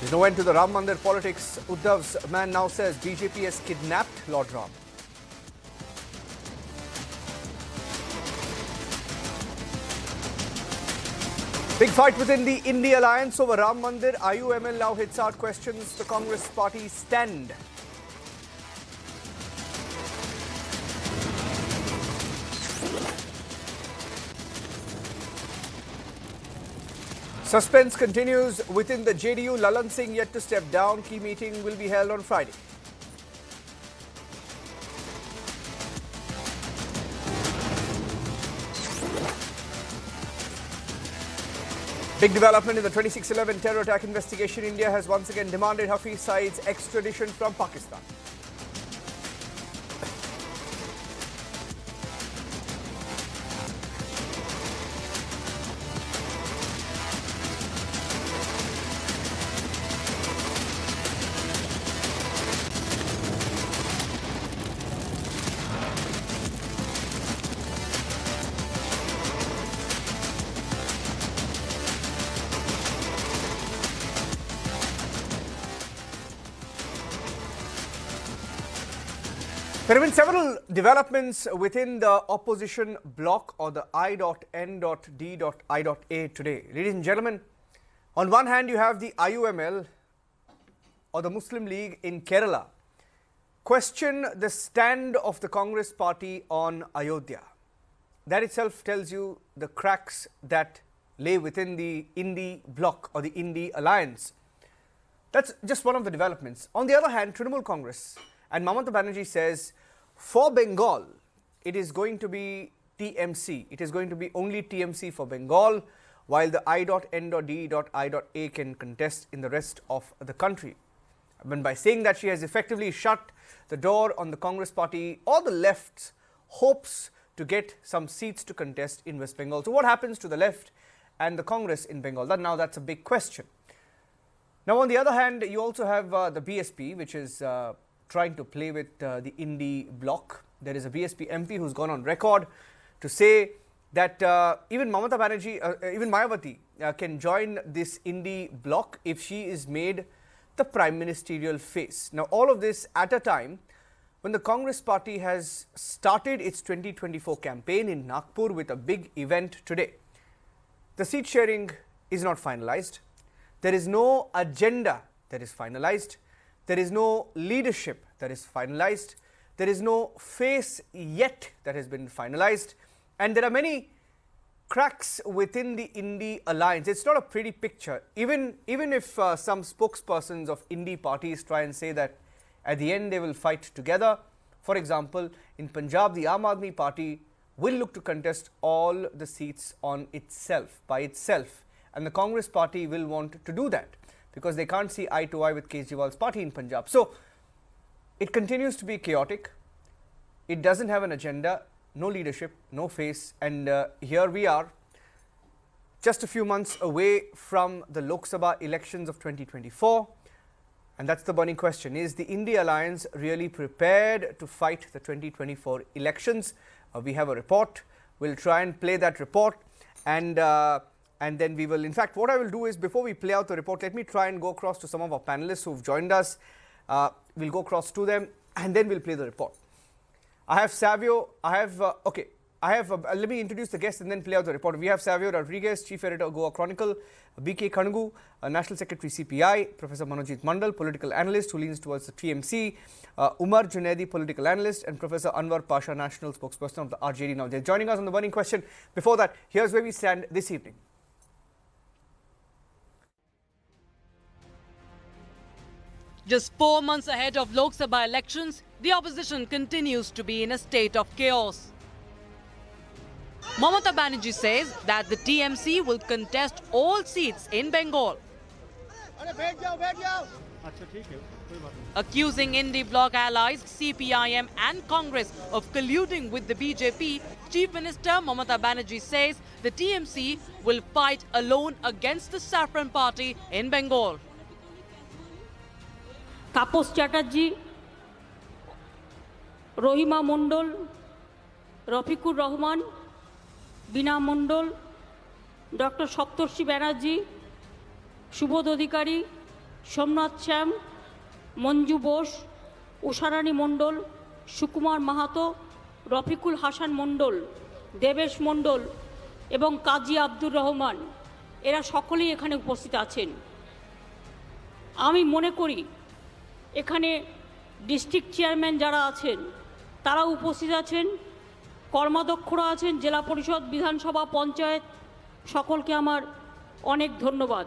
There's no end to the Ram Mandir politics. Uddhav's man now says BJP has kidnapped Lord Ram. Big fight within the INDI alliance over Ram Mandir. IUML now hits out questions the Congress party stand. Suspense continues within the JDU. Lalan Singh yet to step down. Key meeting will be held on Friday. Big development in the 26/11 terror attack investigation. India has once again demanded Hafiz Saeed's extradition from Pakistan. There have been several developments within the opposition bloc or the I.N.D.I.A today. Ladies and gentlemen, on one hand you have the IUML or the Muslim League in Kerala question the stand of the Congress party on Ayodhya. That itself tells you the cracks that lay within the INDI bloc or the INDI alliance. That's just one of the developments. On the other hand, Trinamool Congress and Mamata Banerjee says, for Bengal, it is going to be TMC. It is going to be only TMC for Bengal, while the I.N.D.I.A can contest in the rest of the country. And by saying that, she has effectively shut the door on the Congress party or the left's hopes to get some seats to contest in West Bengal. So what happens to the left and the Congress in Bengal? Now that's a big question. Now, on the other hand, you also have the BSP, which is trying to play with the INDI bloc. There is a BSP MP who's gone on record to say that even Mamata Banerjee, even Mayawati can join this INDI bloc if she is made the prime ministerial face. Now, all of this at a time when the Congress party has started its 2024 campaign in Nagpur with a big event today. The seat sharing is not finalized. There is no agenda that is finalized. There is no leadership that is finalized. There is no face yet that has been finalized. And there are many cracks within the INDI alliance. It's not a pretty picture. Even if some spokespersons of INDI parties try and say that at the end they will fight together. For example, in Punjab, the Aam Aadmi party will look to contest all the seats on itself, by itself. And the Congress party will want to do that, because they can't see eye to eye with Kejriwal's party in Punjab. So, it continues to be chaotic. It doesn't have an agenda, no leadership, no face. And here we are, just a few months away from the Lok Sabha elections of 2024. And that's the burning question. Is the INDI alliance really prepared to fight the 2024 elections? We have a report. We'll try and play that report. And then we will, in fact, what I will do is, before we play out the report, let me try and go across to some of our panelists who've joined us. We'll go across to them and then we'll play the report. I have Savio, let me introduce the guests and then play out the report. We have Savio Rodriguez, Chief Editor, Goa Chronicle, BK Khangu, National Secretary, CPI, Professor Manojit Mandal, Political Analyst who leans towards the TMC, Umar Junaidi, Political Analyst, and Professor Anwar Pasha, National Spokesperson of the RJD. Now, they're joining us on the burning question. Before that, here's where we stand this evening. Just 4 months ahead of Lok Sabha elections, the opposition continues to be in a state of chaos. Mamata Banerjee says that the TMC will contest all seats in Bengal, accusing INDI bloc allies CPIM and Congress of colluding with the BJP. Chief Minister Mamata Banerjee says the TMC will fight alone against the Saffron Party in Bengal. Tapas Chatterjee, Rahima Mondal, Rafiqur Rahman, Bina Mondal, doctor Saptarshi Banerjee, Subodh Adhikari, Somnath Shyam, Manju Bose, Usharani Mondal, Sukumar Mahato, Rafiqul Hasan Mondal, Debesh Mondal এবং কাজী আব্দুর রহমান, এরা সকলেই এখানে উপস্থিত আছেন। আমি মনে করি এখানে ডিস্ট্রিক্ট চেয়ারম্যান যারা আছেন তারাও উপস্থিত আছেন, কর্মাধ্যক্ষরা আছেন, জেলা পরিষদ, বিধানসভা, পঞ্চায়েত, সকলকে আমার অনেক ধন্যবাদ।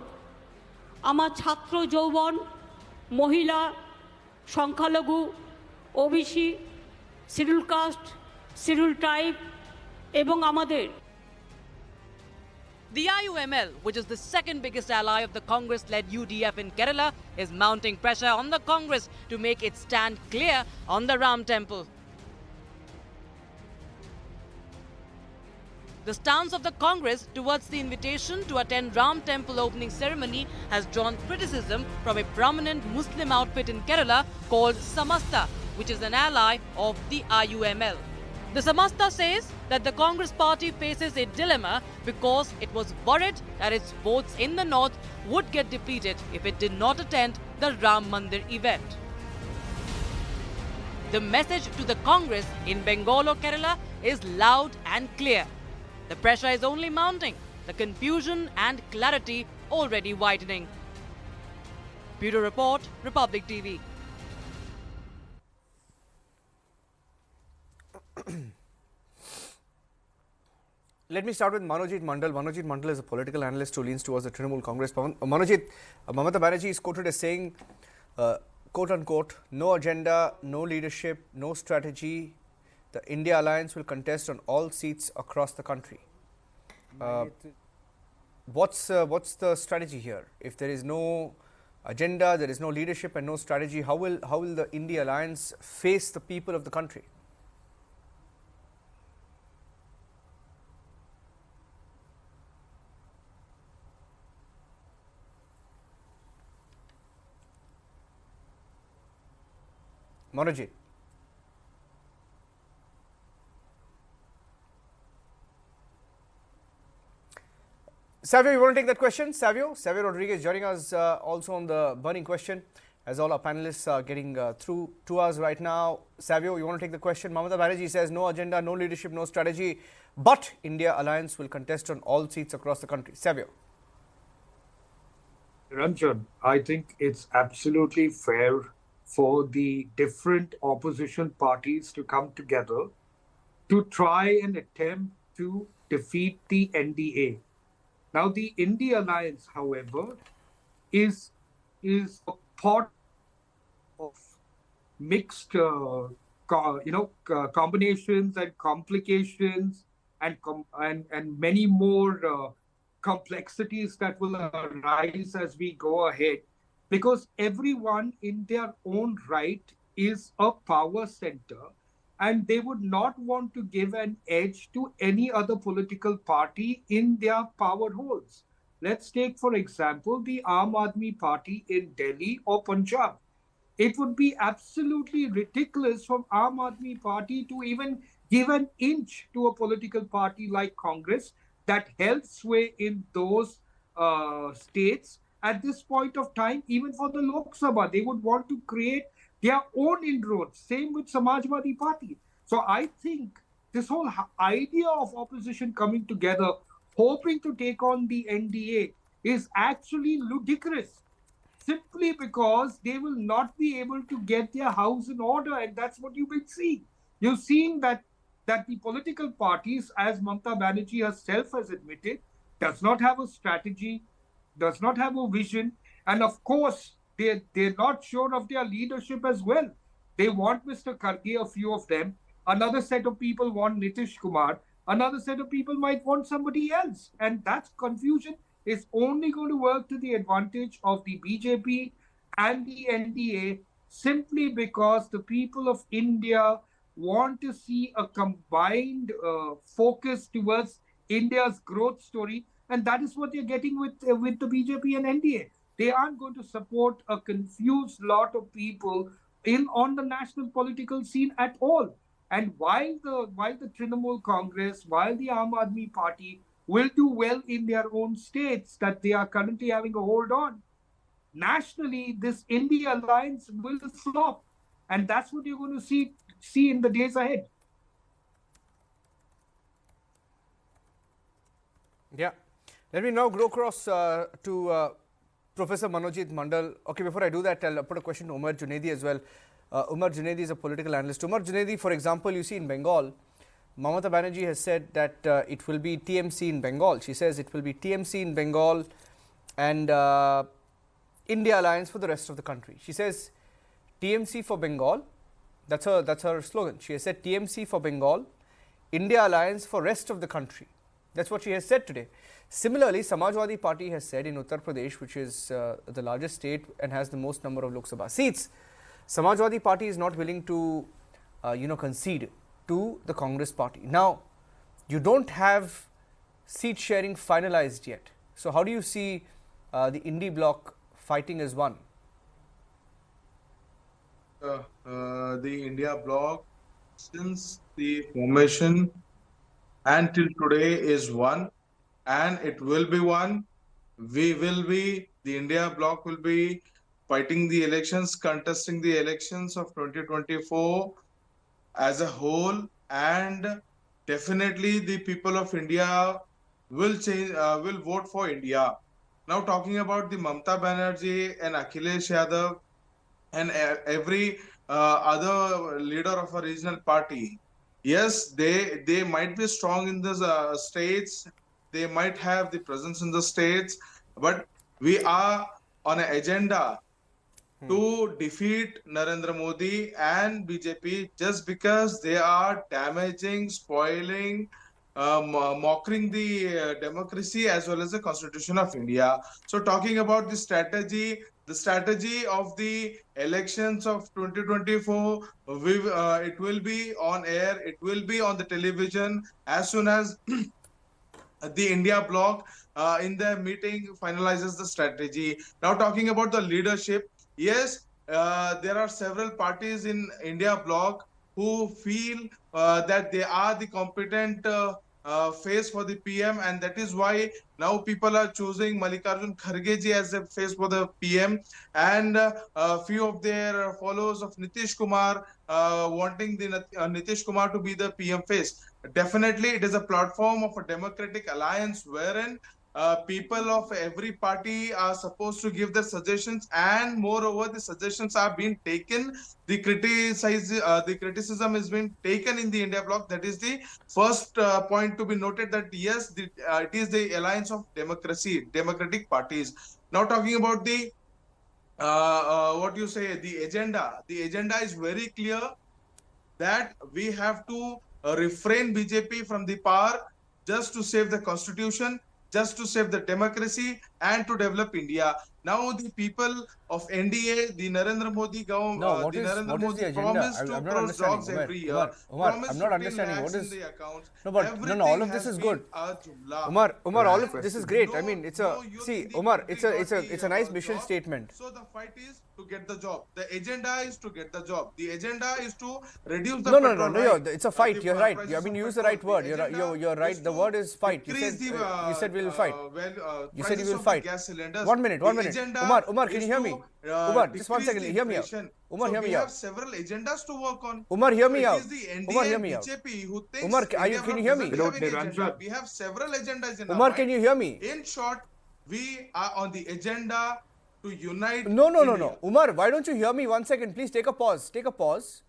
আমার ছাত্র যৌবন, মহিলা, সংখ্যালঘু, OBC, schedule caste, schedule tribe এবং আমাদের The IUML, which is the second biggest ally of the Congress-led UDF in Kerala, is mounting pressure on the Congress to make its stand clear on the Ram Temple. The stance of the Congress towards the invitation to attend Ram Temple opening ceremony has drawn criticism from a prominent Muslim outfit in Kerala called Samasta, which is an ally of the IUML. The Samasta says that the Congress party faces a dilemma because it was worried that its votes in the north would get depleted if it did not attend the Ram Mandir event. The message to the Congress in Bengal or Kerala is loud and clear. The pressure is only mounting, the confusion and clarity already widening. Bureau Report, Republic TV. Let me start with Manojit Mandal. Manojit Mandal is a political analyst who leans towards the Trinamool Congress. Manojit, Mamata Banerjee is quoted as saying, quote unquote, no agenda, no leadership, no strategy. The India alliance will contest on all seats across the country. What's the strategy here? If there is no agenda, there is no leadership and no strategy, how will the India alliance face the people of the country? Manojit. Savio, you want to take that question? Savio Rodriguez joining us also on the burning question, as all our panelists are getting through to us right now. Savio, you want to take the question? Mamata Banerjee says no agenda, no leadership, no strategy, but India alliance will contest on all seats across the country. Savio. Niranjan, I think it's absolutely fair for the different opposition parties to come together to try and attempt to defeat the NDA. Now, the India alliance, however, is a part of mixed, combinations and complications and many more complexities that will arise as we go ahead, because everyone in their own right is a power center, and they would not want to give an edge to any other political party in their power holes. Let's take, for example, the Aam Aadmi Party in Delhi or Punjab. It would be absolutely ridiculous for Aam Aadmi Party to even give an inch to a political party like Congress that held sway in those states at this point of time. Even for the Lok Sabha, they would want to create their own inroads. Same with Samajwadi Party. So I think this whole idea of opposition coming together, hoping to take on the NDA, is actually ludicrous, simply because they will not be able to get their house in order. And that's what you've been seeing. You've seen that the political parties, as Mamata Banerjee herself has admitted, does not have a strategy, does not have a vision, and of course, they're not sure of their leadership as well. They want Mr. Kharge, a few of them. Another set of people want Nitish Kumar. Another set of people might want somebody else. And that confusion is only going to work to the advantage of the BJP and the NDA, simply because the people of India want to see a combined focus towards India's growth story. And that is what they're getting with the BJP and NDA. They aren't going to support a confused lot of people on the national political scene at all. And while the Trinamool Congress, while the Aam Aadmi Party will do well in their own states that they are currently having a hold on, nationally, this India alliance will flop. And that's what you're going to see in the days ahead. Yeah. Let me now go across to Professor Manojit Mandal. Okay, before I do that, I'll put a question to Umar Junaidi as well. Umar Junaidi is a political analyst. Umar Junaidi, for example, you see in Bengal, Mamata Banerjee has said that it will be TMC in Bengal. She says it will be TMC in Bengal and India alliance for the rest of the country. She says TMC for Bengal. That's her slogan. She has said TMC for Bengal, India alliance for rest of the country. That's what she has said today. Similarly, Samajwadi Party has said in Uttar Pradesh, which is the largest state and has the most number of Lok Sabha seats, Samajwadi Party is not willing to, concede to the Congress Party. Now, you don't have seat sharing finalized yet. So, how do you see the INDI bloc fighting as one? The India bloc, since the formation until today, is one, and it will be one. The India bloc will be fighting the elections, contesting the elections of 2024 as a whole, and definitely the people of India will vote for India. Now, talking about the Mamata Banerjee and Akhilesh Yadav and every other leader of a regional party, yes, they might be strong in the states, they might have the presence in the states, but we are on an agenda to defeat Narendra Modi and BJP just because they are damaging, spoiling, mocking the democracy as well as the Constitution of India. So talking about the strategy of the elections of 2024, it will be on air, it will be on the television as soon as the India bloc in the meeting finalizes the strategy. Now talking about the leadership, yes, there are several parties in India bloc who feel that they are the competent face for the PM, and that is why now people are choosing Mallikarjun Kharge ji as a face for the PM, and a few of their followers of Nitish Kumar wanting the Nitish Kumar to be the PM face. Definitely, it is a platform of a democratic alliance wherein people of every party are supposed to give their suggestions, and moreover, the suggestions are being taken. The criticism is being taken in the India bloc. That is the first point to be noted. That yes, it is the alliance of democratic parties. Now talking about the what you say, the agenda. The agenda is very clear that we have to refrain BJP from the power just to save the constitution, just to save the democracy and to develop India. Now the people of NDA, the Narendra Modi government, No, what is the agenda? promised I'm to not crore understanding. jobs every year. Umar, Promised I'm not 15 understanding lakhs what is. in the accounts. No, but no, all of this is good. Umar, all of this is great. I mean, it's a Umar, it's a nice mission statement. So the fight is to get the job. The agenda is to get the job. The agenda is to reduce the No. It's a fight. You're right. I mean, you use the right word. You're right. The word is fight. You said we will fight. You said you will fight. 1 minute. Umar, can you hear me? Umar, just 1 second. Hear me out. Umar, hear me out. We have several agendas to work on. Umar, hear me So out. it is the NDA Umar, hear me out. BJP who thinks Umar, can you hear me? India have an agenda. We have several agendas in our Umar, mind. can you hear me? In short, we are on the agenda to unite No. India. Umar, why don't you hear me 1 second? Please take a pause.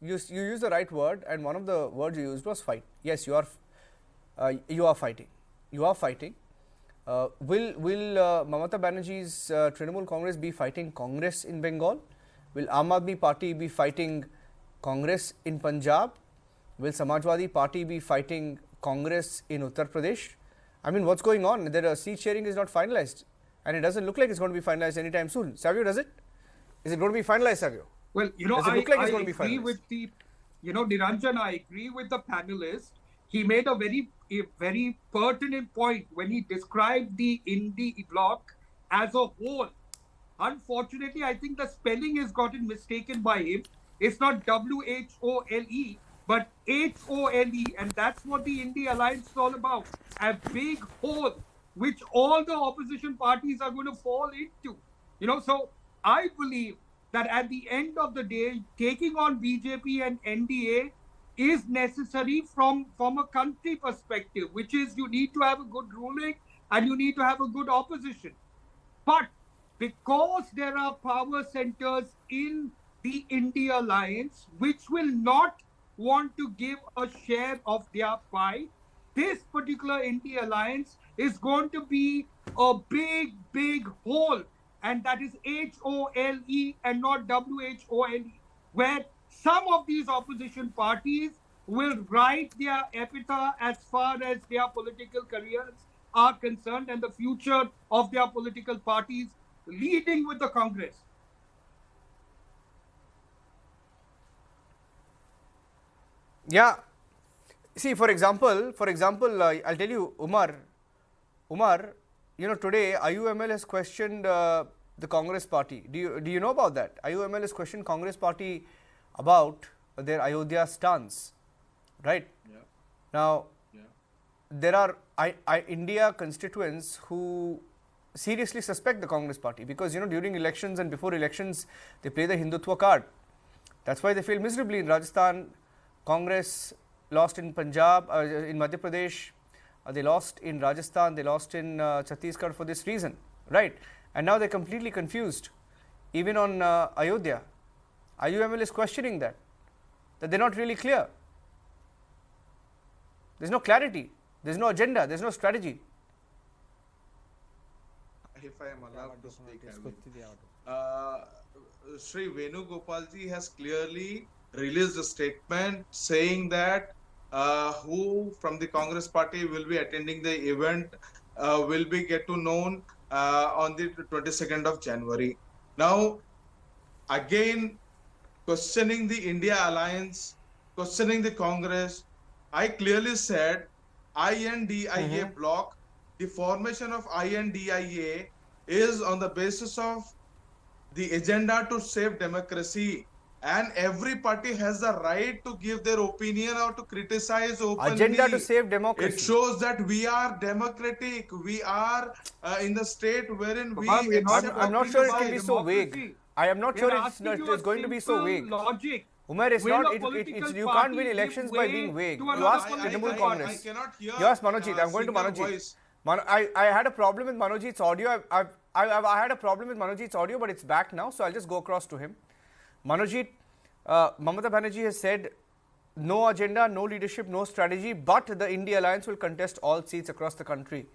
You use the right word, and one of the words you used was fight. Yes, you are fighting. You are fighting. Will Mamata Banerjee's Trinamool Congress be fighting Congress in Bengal? Will Aam Aadmi Party be fighting Congress in Punjab? Will Samajwadi Party be fighting Congress in Uttar Pradesh? I mean, what's going on? The seat sharing is not finalized, and it doesn't look like it's going to be finalized anytime soon. Savio, does it? Is it going to be finalized, Savio? Well, Does it look like it's going to be agree finalized? with Niranjan, I agree with the panelist. He made a very pertinent point when he described the INDI bloc as a whole. Unfortunately, I think the spelling has gotten mistaken by him. It's not WHOLE, but HOLE, and that's what the INDI alliance is all about. A big hole which all the opposition parties are going to fall into. So I believe that at the end of the day, taking on BJP and NDA is necessary from a country perspective, which is you need to have a good ruling and you need to have a good opposition. But because there are power centers in the India alliance which will not want to give a share of their pie, this particular India alliance is going to be a big, big hole. And that is HOLE and not WHOLE, where some of these opposition parties will write their epitaph as far as their political careers are concerned and the future of their political parties leading with the Congress. Yeah. See, for example, I'll tell you, Umar, today IUML has questioned the Congress party. Do you know about that? IUML has questioned Congress party about their Ayodhya stance, right? Yeah. Now, Yeah. there are India constituents who seriously suspect the Congress party because during elections and before elections they play the Hindutva card. That's why they failed miserably in Rajasthan. Congress lost in Punjab, in Madhya Pradesh. They lost in Rajasthan. They lost in Chhattisgarh for this reason, right? And now they're completely confused, even on Ayodhya. IUML is questioning that they're not really clear. There's no clarity. There's no agenda. There's no strategy. If I am allowed to speak, I will. Sri Venugopalji has clearly released a statement saying that who from the Congress party will be attending the event will be get to known on the 22nd of January. Now, again, questioning the India alliance, questioning the Congress, I clearly said INDIA bloc, the formation of INDIA is on the basis of the agenda to save democracy, and every party has the right to give their opinion or to criticize openly. Agenda to save democracy. It shows that we are democratic. We are in the state wherein we accept. I'm not sure it can be so vague. I am not sure it's going to be so vague. Logic. Umar, it's not. You can't win elections by being vague. You ask Trinamool Congress. I cannot hear. You ask Manojit. I'm going to Manojit. I had a problem with Manojit's audio. I had a problem with Manojit's audio, but it's back now, so I'll just go across to him. Manojit, Mamata Banerjee has said no agenda, no leadership, no strategy, but the India alliance will contest all seats across the country.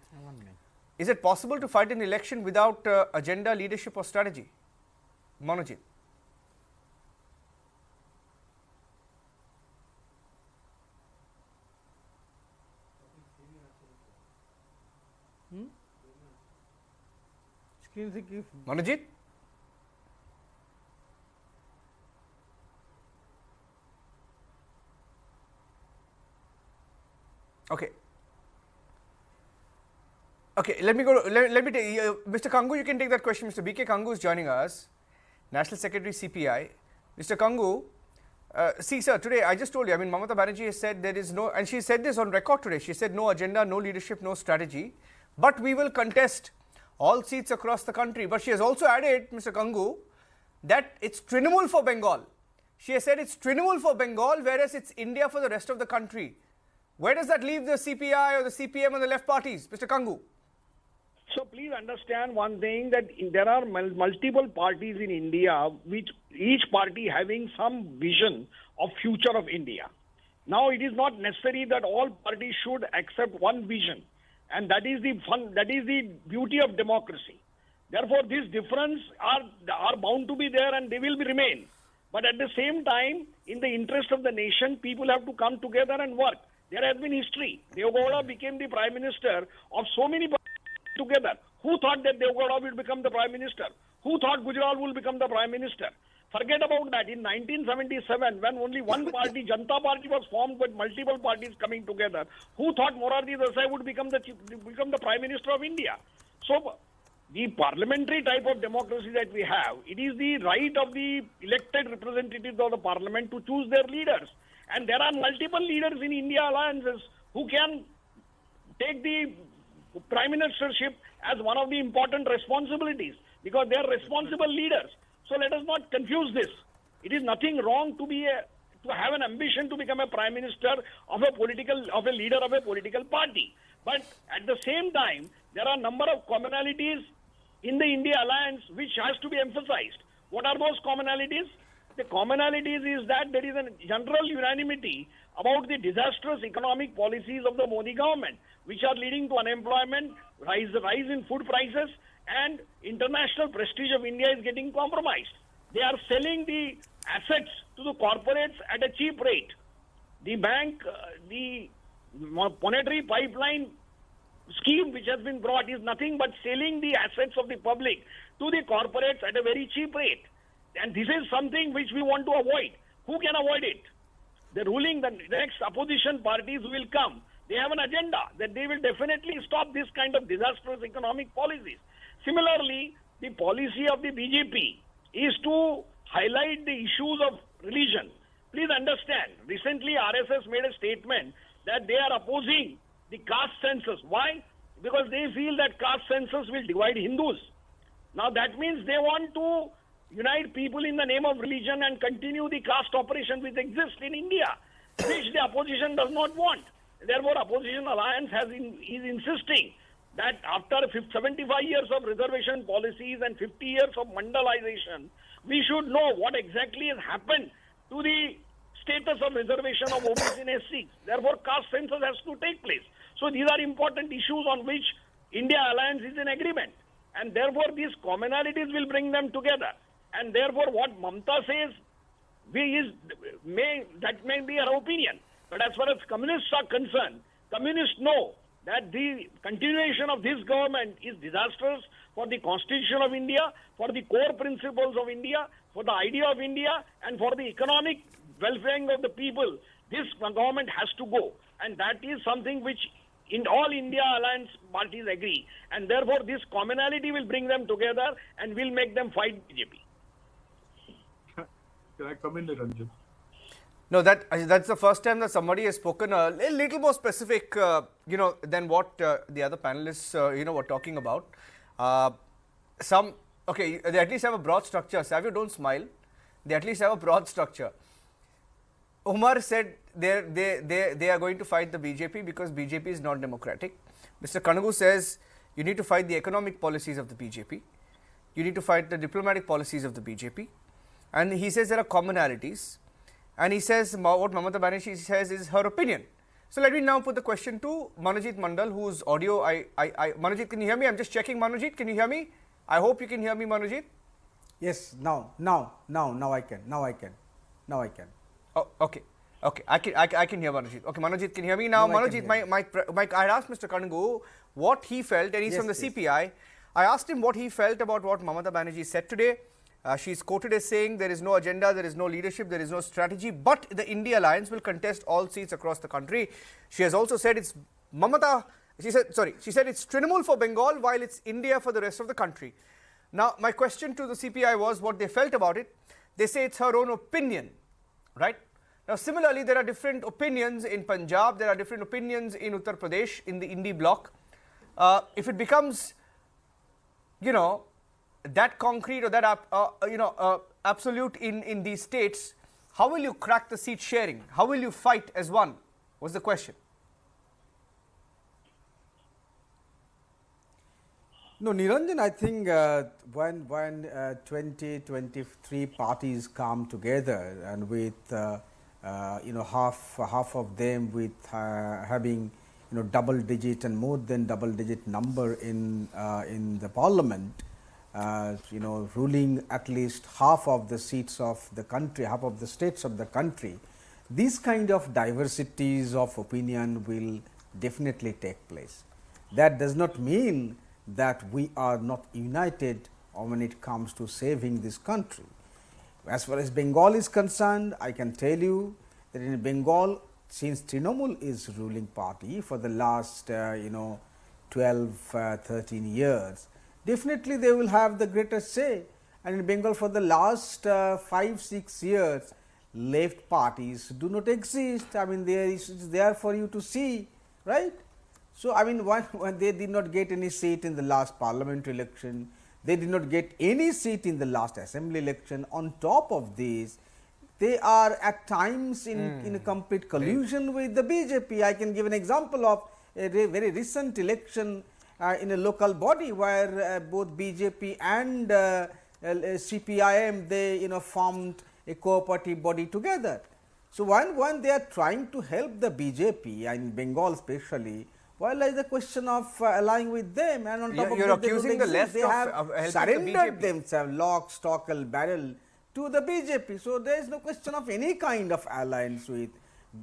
Is it possible to fight an election without agenda, leadership or strategy? Manojit. Manojit? Okay. Okay, let me go. Let me take Mr. Kangu. You can take that question. Mr. BK Kangu is joining us, National Secretary CPI. Mr. Kangu, see, sir. Today I just told you. I mean, Mamata Banerjee has said there is no, and she said this on record today. She said no agenda, no leadership, no strategy, but we will contest all seats across the country. But she has also added, Mr. Kangu, that it's Trinamool for Bengal. She has said it's Trinamool for Bengal, whereas it's India for the rest of the country. Where does that leave the CPI or the CPM and the left parties, Mr. Kangu? So please understand one thing, that there are multiple parties in India, which each party having some vision of future of India. Now it is not necessary that all parties should accept one vision, and that is the beauty of democracy. Therefore, these differences are bound to be there and they will remain. But at the same time, in the interest of the nation, people have to come together and work. There has been history. Devgowda became the prime minister of so many parties together. Who thought that Devgowda would become the prime minister? Who thought Gujarat will become the prime minister? Forget about that. In 1977, when only one party, Janata Party, was formed with multiple parties coming together, who thought Morarji Desai would become the prime minister of India? So, the parliamentary type of democracy that we have, it is the right of the elected representatives of the parliament to choose their leaders. And there are multiple leaders in India alliances who can take the prime ministership as one of the important responsibilities. because they are responsible leaders. So let us not confuse this. It is nothing wrong to have an ambition to become a prime minister of a leader of a political party. But at the same time, there are a number of commonalities in the India alliance which has to be emphasized. What are those commonalities? The commonalities is that there is a general unanimity about the disastrous economic policies of the Modi government, which are leading to unemployment, rise in food prices, and international prestige of India is getting compromised. They are selling the assets to the corporates at a cheap rate. The monetary pipeline scheme which has been brought is nothing but selling the assets of the public to the corporates at a very cheap rate. And this is something which we want to avoid. Who can avoid it? The next opposition parties will come. They have an agenda that they will definitely stop this kind of disastrous economic policies. Similarly, the policy of the BJP is to highlight the issues of religion. Please understand, recently RSS made a statement that they are opposing the caste census. Why? Because they feel that caste census will divide Hindus. Now that means they want to unite people in the name of religion and continue the caste operation which exists in India, which the opposition does not want. Therefore, opposition alliance is insisting that after 75 years of reservation policies and 50 years of mandalization, we should know what exactly has happened to the status of reservation of OBC and SCs. Therefore, caste census has to take place. So these are important issues on which India alliance is in agreement. And therefore, these commonalities will bring them together. And therefore, what Mamata says, that may be her opinion. But as far as communists are concerned, communists know that the continuation of this government is disastrous for the constitution of India, for the core principles of India, for the idea of India, and for the economic welfare of the people. This government has to go. And that is something which in all India alliance parties agree. And therefore, this commonality will bring them together and will make them fight BJP. Can I come in, Niranjan? No, that's the first time that somebody has spoken a little more specific, than what the other panelists, were talking about. They at least have a broad structure. Savio, don't smile. They at least have a broad structure. Umar said they are going to fight the BJP because BJP is not democratic. Mr. Kanagu says you need to fight the economic policies of the BJP. You need to fight the diplomatic policies of the BJP. And he says there are commonalities. And he says what Mamata Banerjee says is her opinion. So let me now put the question to Manojit Mandal, whose audio Manojit, can you hear me? I'm just checking. Manojit, can you hear me? I hope you can hear me, Manojit. Yes, now I can. Oh, okay. I can hear Manojit. Okay, Manojit can hear me now. Manojit, I had asked Mr. Kanungu what he felt, and he's from the CPI. I asked him what he felt about what Mamata Banerjee said today. She's quoted as saying there is no agenda, there is no leadership, there is no strategy, but the India alliance will contest all seats across the country. She has also said it's she said it's Trinamool for Bengal while it's India for the rest of the country. Now, my question to the CPI was what they felt about it. They say it's her own opinion, right? Now, similarly, there are different opinions in Punjab, there are different opinions in Uttar Pradesh, in the INDI bloc. If it becomes, that concrete or that absolute in these states, how will you crack the seat sharing? How will you fight as one? Was the question. No, Niranjan, I think when 23 parties come together and with half of them with having double digit and more than double digit number in the parliament, ruling at least half of the seats of the country, half of the states of the country, these kind of diversities of opinion will definitely take place. That does not mean that we are not united when it comes to saving this country. As far as Bengal is concerned, I can tell you that in Bengal, since Trinamool is ruling party for the last 12, 13 years, definitely they will have the greatest say. And in Bengal for the last 5, 6 years, left parties do not exist. I mean, it's there for you to see, right? So, I mean, when they did not get any seat in the last parliament election, They did not get any seat in the last assembly election. On top of this, they are at times in a complete collusion with the BJP. I can give an example of a very recent election in a local body where both BJP and CPIM, they formed a cooperative body together. So when they are trying to help the BJP in Bengal especially, well, there is a question of allying with them, and on top of you're that, accusing the left they of have helping surrendered the BJP. themselves lock, stock, and barrel to the BJP. So there is no question of any kind of alliance with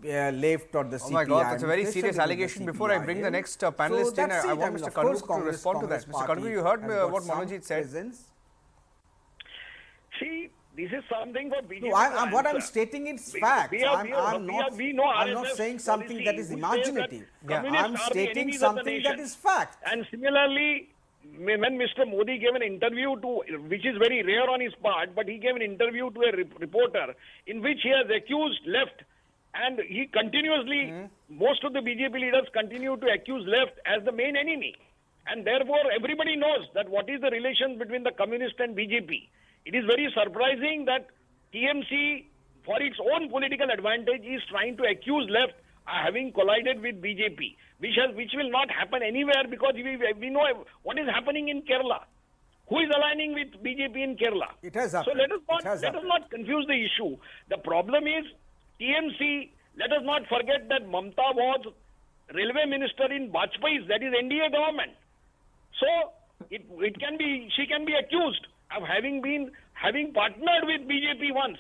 left or the CPI. Oh my God, that's a very especially serious with the allegation. Before I bring the next panelist in, that's I it. want mean, Mr. of course, Kadgu to respond to that. Mr. Kadgu, you heard what Manojit said. See, this is something for BJP. No, what I'm stating is facts. I'm not saying something that is imaginative. I'm stating something that is fact. And similarly, when Mr. Modi gave an interview to, which is very rare on his part, but he gave an interview to a reporter in which he has accused left, and he continuously, most of the BJP leaders continue to accuse left as the main enemy. And therefore, everybody knows that what is the relation between the communist and BJP. It is very surprising that TMC, for its own political advantage, is trying to accuse left having collided with BJP, which will not happen anywhere, because we know what is happening in Kerala. Who is aligning with BJP in Kerala? It has happened. So let us not confuse the issue. The problem is TMC. Let us not forget that Mamata was railway minister in Vajpayee's, that is NDA government. So she can be accused of having partnered with BJP once.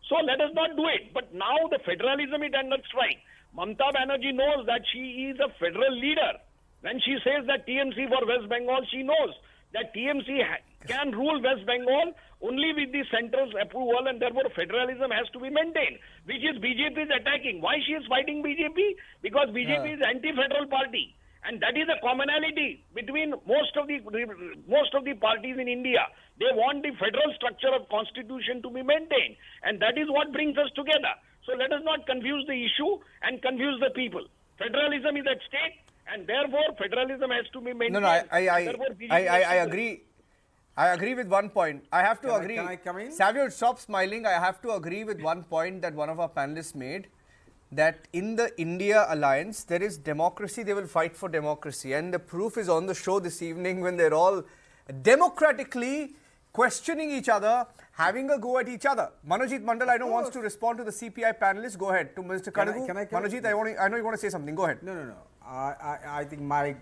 So let us not do it. But now the federalism is under strike. Mamata Banerjee knows that she is a federal leader. When she says that TMC for West Bengal, she knows that TMC can rule West Bengal only with the central's approval, and therefore federalism has to be maintained, which is BJP is attacking. Why she is fighting BJP? Because BJP is anti-federal party. And that is a commonality between most of the parties in India. They want the federal structure of constitution to be maintained, and that is what brings us together. So let us not confuse the issue and confuse the people. Federalism is at stake, and therefore federalism has to be maintained. No, I agree. I agree with one point. I have to agree. Can I come in? Savio, stop smiling. I have to agree with one point that one of our panelists made, that in the India alliance, there is democracy. They will fight for democracy. And the proof is on the show this evening when they're all democratically questioning each other, having a go at each other. Manojit Mandal, I know, wants to respond to the CPI panelists. Go ahead. To Mr. Kadgu. Manojit, I know you want to say something. Go ahead. No. I think my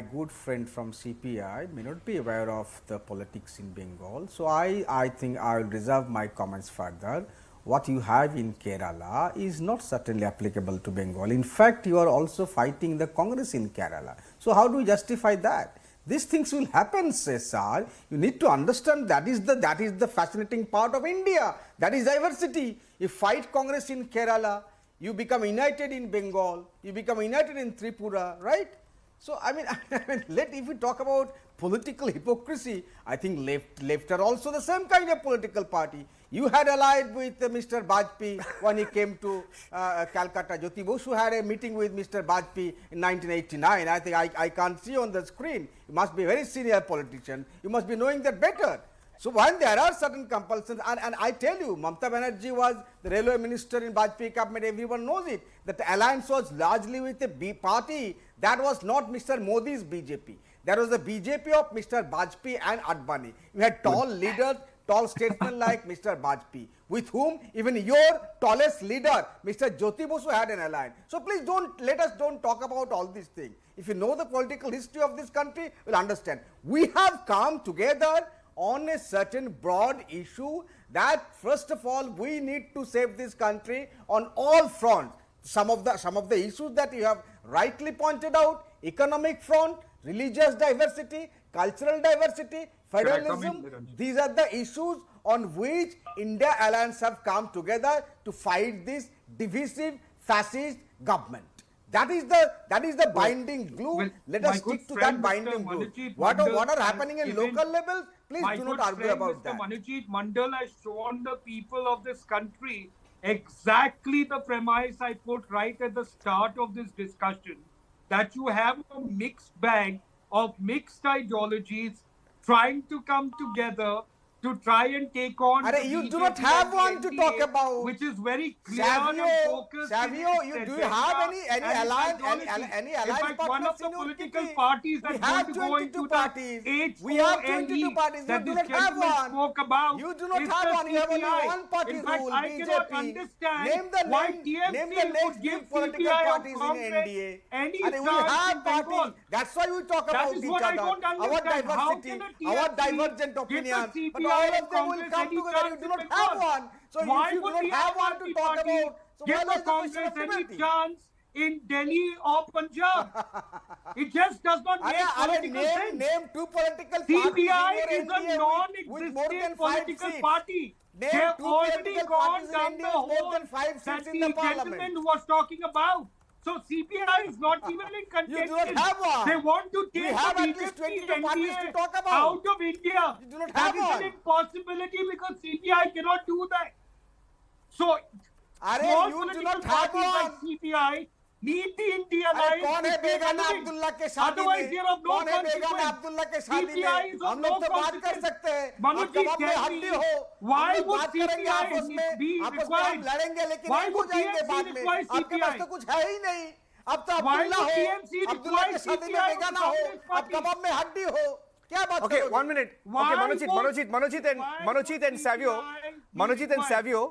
good friend from CPI may not be aware of the politics in Bengal. So I think I will reserve my comments further. What you have in Kerala is not certainly applicable to Bengal. In fact, you are also fighting the Congress in Kerala. So how do you justify that? These things will happen, Cesar. You need to understand that is the fascinating part of India. That is diversity. You fight Congress in Kerala, you become united in Bengal, you become united in Tripura, right? So I mean, if we talk about political hypocrisy, I think left are also the same kind of political party. You had allied with Mr. Bajpayee when he came to Calcutta. Jyoti Basu had a meeting with Mr. Bajpayee in 1989. I think I can't see on the screen. You must be a very senior politician. You must be knowing that better. So when there are certain compulsions, and I tell you, Mamata Banerjee was the railway minister in Bajpayee cabinet, everyone knows it, that the alliance was largely with a B party. That was not Mr. Modi's BJP. That was the BJP of Mr. Bajpayee and Advani. You had tall leaders, tall statesmen like Mr. Bajpayee, with whom even your tallest leader, Mr. Jyoti Basu, had an alliance. So please let us talk about all these things. If you know the political history of this country, you'll understand. We have come together on a certain broad issue that first of all we need to save this country on all fronts. Some of the issues that you have rightly pointed out: economic front, religious diversity, cultural diversity, federalism. These are the issues on which India alliance have come together to fight this divisive fascist government. That is the binding glue. Let us stick to that binding glue. What are happening in local levels? Please do not argue about that. Manojit Mandal has shown the people of this country exactly the premise I put right at the start of this discussion, that you have a mixed bag of mixed ideologies trying to come together to try and take on the you do BJP not have and the one to NDA, talk about. which is very clear and focused. Savio, do you have any alliance, any alliance in fact, one of partners the in your political kitty? parties We that's have going to go 22 into parties. the We have 22 HONE parties. You that do this not have gentleman one. spoke about. You do not is have the one. You have only CPI. one party In fact, rule, I cannot BJP. understand Name the why name, TMC name the would next give big political CPI or parties in Congress NDA. any We chance have in Bengal. parties. That's why we talk That about is each what I other. don't Our understand. How diversity, can a our TMC divergent give the opinions. But CPI all and of them will Congress come any together. You chance do in not Bengal? have one. So Why if you do would not the have Aam one to Aadmi talk Party about, so give why the is the question Congress of any unity? chance in Delhi or Punjab? It just does not make political sense. Name two political CPI parties is in a your NDA with more than non-existent 5 political seats. party. Name They have two already political gone parties in down India the with more hole than 5 seats that in the the gentleman parliament. was talking about. So CPI is not even in You do contention. not have one. They want to We take have the at least BJP 22 parties to NDA talk about. out of India. You do not That have is one. an impossibility because CPI cannot do that. So Arey, small you do political not have parties like one. CPI need the India अरे alliance. कौन है to stay बेगाना relevant. Abdullah के शादी Otherwise, में? they are of no कौन है बेगाना consequence. अब्दुल्ला के शादी CPI में? is of हम no लोग तो बात कर consequence. सकते हैं। आप Manoj ji, कबाब में tell हड्डी me, हो। why हम लोग would बात करेंगे CPI आपस में, be आपस में हम required? लड़ेंगे लेकिन Why एक हो would जाएंगे TMC बाद में। require आपके पास CPI? तो कुछ है ही नहीं। अब तो Why अब्दुल्ला would हो, TMC अब्दुल्ला के require शादी में CPI of बेगाना the हो, Congress अब party? कबाब में हड्डी हो। क्या बात Okay, करोगे? 1 minute. Why Okay, would Manojit and Savio. CPI be Manojit and required? Savio.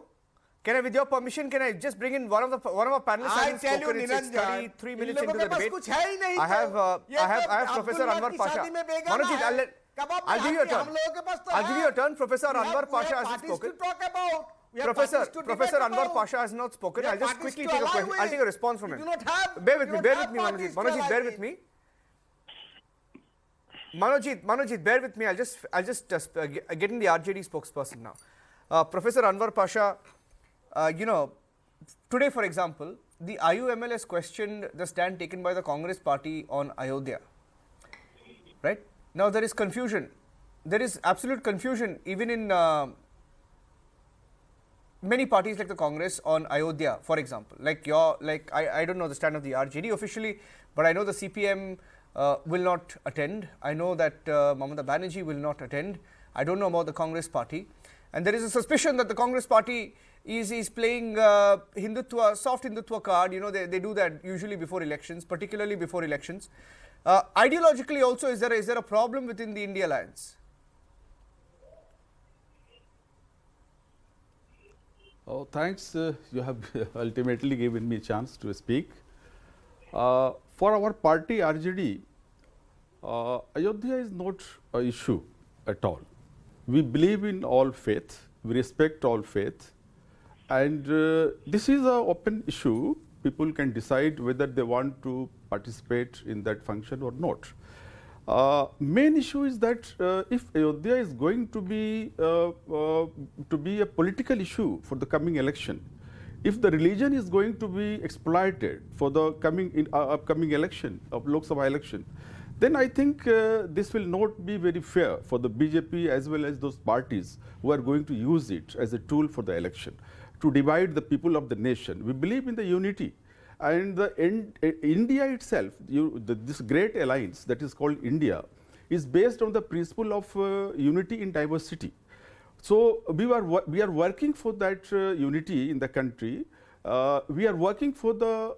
Can I, with your permission, can I just bring in one of our panelists? I hasn't tell you, spoken. It's Niranjan, 33 in minutes लोगों into के the pass debate. कुछ है ही नहीं I have तो। ये तो Professor Abdullah Anwar की Pasha. शादी में बेगाना Manojit, है। कबाब में I'll give you a हड्डी turn. हम लोगों के पास तो I'll give you a है। turn. Professor We have- Anwar we Pasha have hasn't parties spoken. to talk about. We have Professor parties to Professor debate Anwar about. Pasha has not spoken. We I'll have just parties quickly to take a ally question. I'll with. take a response from You him. do not have. Bear with you me, don't bear have with me, parties Manojit. to Manojit, ally bear with. with me. Manojit, bear with me. I'll just get in the RJD spokesperson now. Professor Anwar Pasha, today, for example, the IUML has questioned the stand taken by the Congress party on Ayodhya. Right? Now there is confusion. There is absolute confusion even in many parties like the Congress on Ayodhya, for example. I don't know the stand of the RJD officially, but I know the CPM will not attend. I know that Mamata Banerjee will not attend. I don't know about the Congress party. And there is a suspicion that the Congress party is playing Hindutva, soft Hindutva card. They do that usually before elections, particularly before elections. Ideologically also, is there a problem within the India alliance? Oh, thanks. You have ultimately given me a chance to speak. For our party RJD, Ayodhya is not an issue at all. We believe in all faith, we respect all faith, and this is an open issue. People can decide whether they want to participate in that function or not. Main issue is that if Ayodhya is going to be a political issue for the coming election, if the religion is going to be exploited for the upcoming election of Lok Sabha election, then I think this will not be very fair for the BJP as well as those parties who are going to use it as a tool for the election to divide the people of the nation. We believe in the unity. And India itself, this great alliance that is called India, is based on the principle of unity in diversity. So we are working for that unity in the country. We are working for the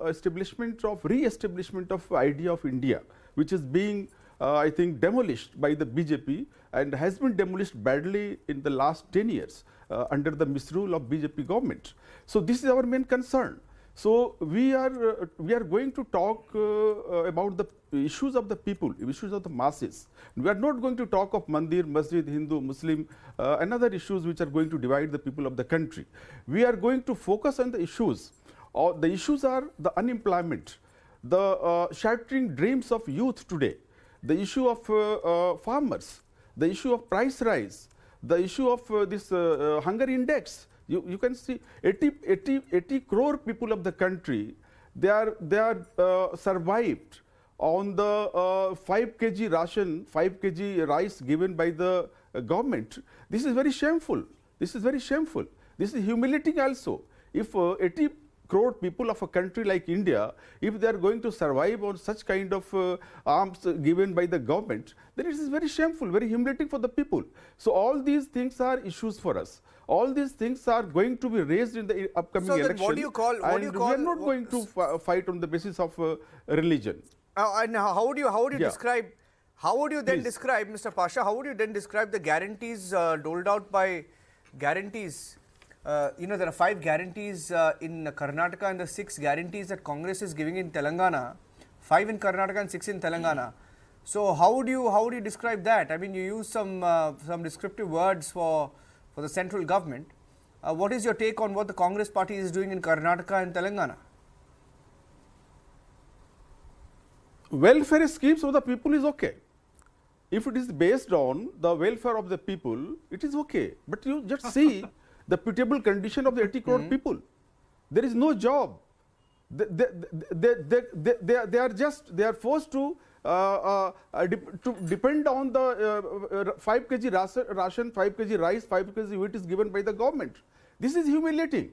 re-establishment of idea of India, which is being, I think, demolished by the BJP and has been demolished badly in the last 10 years under the misrule of BJP government. So this is our main concern. So we are going to talk about the issues of the people, issues of the masses. We are not going to talk of Mandir, Masjid, Hindu, Muslim, and other issues which are going to divide the people of the country. We are going to focus on the issues. The issues are the unemployment, the shattering dreams of youth today, the issue of farmers, the issue of price rise, the issue of this hunger index. You can see 80 crore people of the country, they are survived on the 5 kg ration, 5 kg rice given by the government. This is very shameful. This is very shameful. This is humiliating also. If 80 crore people of a country like India, if they are going to survive on such kind of arms given by the government, then it is very shameful, very humiliating for the people. So all these things are issues for us. All these things are going to be raised in the upcoming So then election. what do you call- what do you call- we are not going to fight on the basis of religion. And how would you Yeah. describe? How would you then Please. describe, Mr. Pasha? How would you then describe the guarantees doled out by guarantees? There are 5 guarantees in Karnataka and the 6 guarantees that Congress is giving in Telangana. 5 in Karnataka and 6 in Telangana. So how would you describe that? I mean, you use some descriptive words for the central government. What is your take on what the Congress party is doing in Karnataka and Telangana? Welfare schemes of the people is okay. If it is based on the welfare of the people, it is okay. But you just see the pitiable condition of the 80 crore people. There is no job. They are forced to depend on the 5 kg ration, 5 kg rice, 5 kg wheat is given by the government. This is humiliating.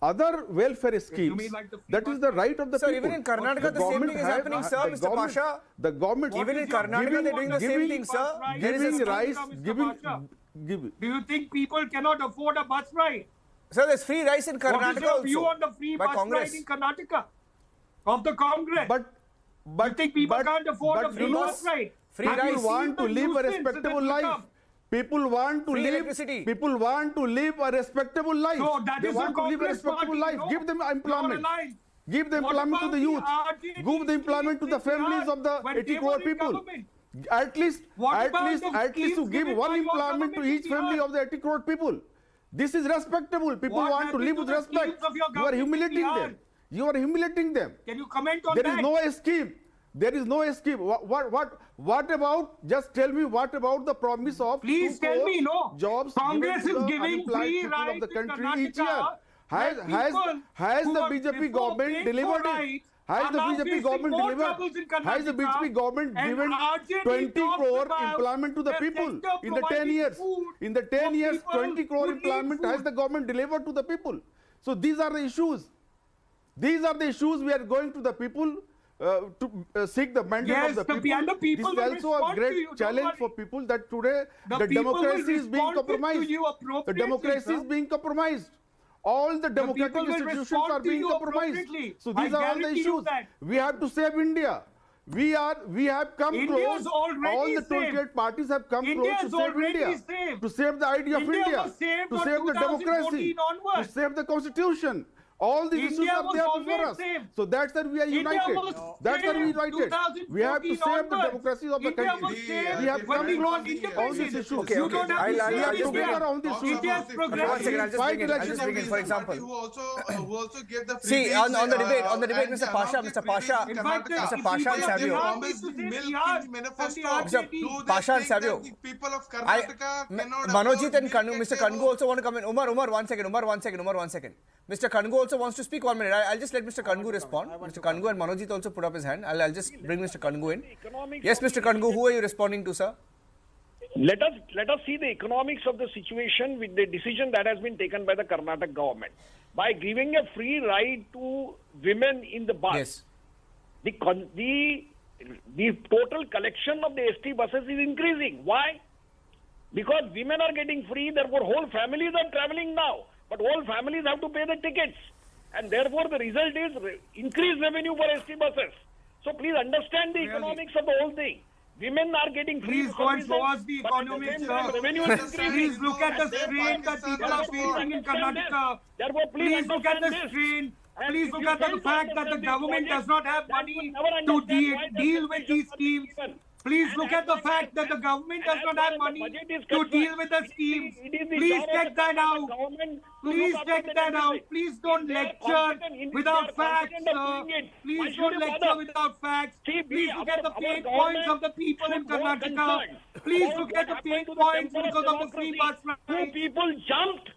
Other welfare schemes, mean like the free that is the right of the Sir, people. even in Karnataka, the same thing is happening, sir, Mr. Pasha. The government, Even in Karnataka, they're doing the same thing, sir. There is a giving rice, Mr. giving, Pasha. give. Do you think people cannot afford a bus ride? Sir, there's free rice in What is Karnataka your view also on the free by bus Congress. ride in Karnataka of the Congress? But you think people can't afford a but free you know, bus ride? Free people rice. want to The live a nuisance respectable that will life. come. People want to Free live. electricity. People want to live a respectable life. No, that they is want the to live a Congress respectable party, life. no? Give them employment. You're aligned. Give the What employment to about the youth. RJD Give the employment to the schemes families they of the had when 80 they crore were in people. government? At least What about the to schemes give given one by your employment to government each in family Bihar? of the 80 crore people. This is respectable. People What want to happened live to with the respect. schemes of your You are government in humiliating Bihar? them. You are humiliating them. Can you comment on There that? is no scheme. There is no scheme. What about? Just tell me. What about the promise of Please 2 tell crore me, no. jobs Congress given to is the giving unemployed free people of rides the in country each year? Karnataka, Has who the were BJP before government paid for delivered it? rides Has are the now BJP facing government more delivered? troubles in Has the BJP Karnataka, government and given RJD 20 talks crore about employment to the the people sector in the 10 providing years? food In the 10 for years, people 20 crore who need employment has food. the government delivered to the people. So these are the issues. These are the issues we are going to the people to seek the mandate Yes, of the and people. the people This will is also a respond to great you, don't challenge worry. for people that today The the people will democracy is being respond to compromised. you The appropriately, democracy sir. is being compromised. All the democratic people will institutions respond are to being you compromised. appropriately. So I these are all the guarantee you issues. that. We have to save India. We have come India close. is already All the 28 saved. parties have come India close is to save already India, saved. to save the idea of India India, was saved to from save the 2014 democracy, onwards. to save the constitution. All these issues India are was there always before us. saved. So that's why we are India united. was That's why we are saved united. We have to 2014 save the onwards. democracy of the India country. was saved We have when come we got close on these independence. issues. Okay, You okay. don't have to I'll save just India. bring it on these issues. India's One progress. second, I'll just Fight bring it. I'll elections just bring it. For example, who also gave the free see on days, the debate, and Mr. Pasha, announced Mr. the free days Pasha, in In fact, Karnataka. Mr. Pasha and They Savio. promised milk in manifesto. Mr. Do they Pasha and think that Savio. the people of I, Karnataka cannot Manojit afford and milk Kanu, at Mr. their Kangu home? also want to come in. Umar, one second. Mr. Kangu also wants to speak 1 minute. I'll just let Mr. Kangu respond. Mr. Kangu and Manojit also put up his hand. I'll just bring Mr. Kangu in. Yes, Mr. Kangu, who are you responding to, sir? Let us see the economics of the situation with the decision that has been taken by the Karnataka government. By giving a free ride to women in the bus, Yes. the total collection of the ST buses is increasing. Why? Because women are getting free, therefore whole families are traveling now. But whole families have to pay the tickets. And therefore the result is increased revenue for ST buses. So please understand the economics of the whole thing. Women are getting free. Please go and show us the but at the economics, same time, sir. revenue is increasing. Please look at the And therefore, strain that people are facing in Karnataka. Therefore, Please look at the understand this. strain. And Please if look you at the fail to fact that the understand this government project, does not have then money you will never to understand why the deal with these decisions are schemes. given. Please And look as at the far as fact that the government does as not far have as the money budget is to concerned, deal with the schemes. it is the Please job of check the that out. government to Please look after check the that out. deficit. Please don't If they are lecture competent, if without they are facts, competent of sir. doing it, why Please should don't you lecture bother? without facts. See, Please look at the our pain government points of the people in should more Karnataka. concerned Please about look what at the happened pain to the points temple because of the democracy. free bus Two ride. people jumped.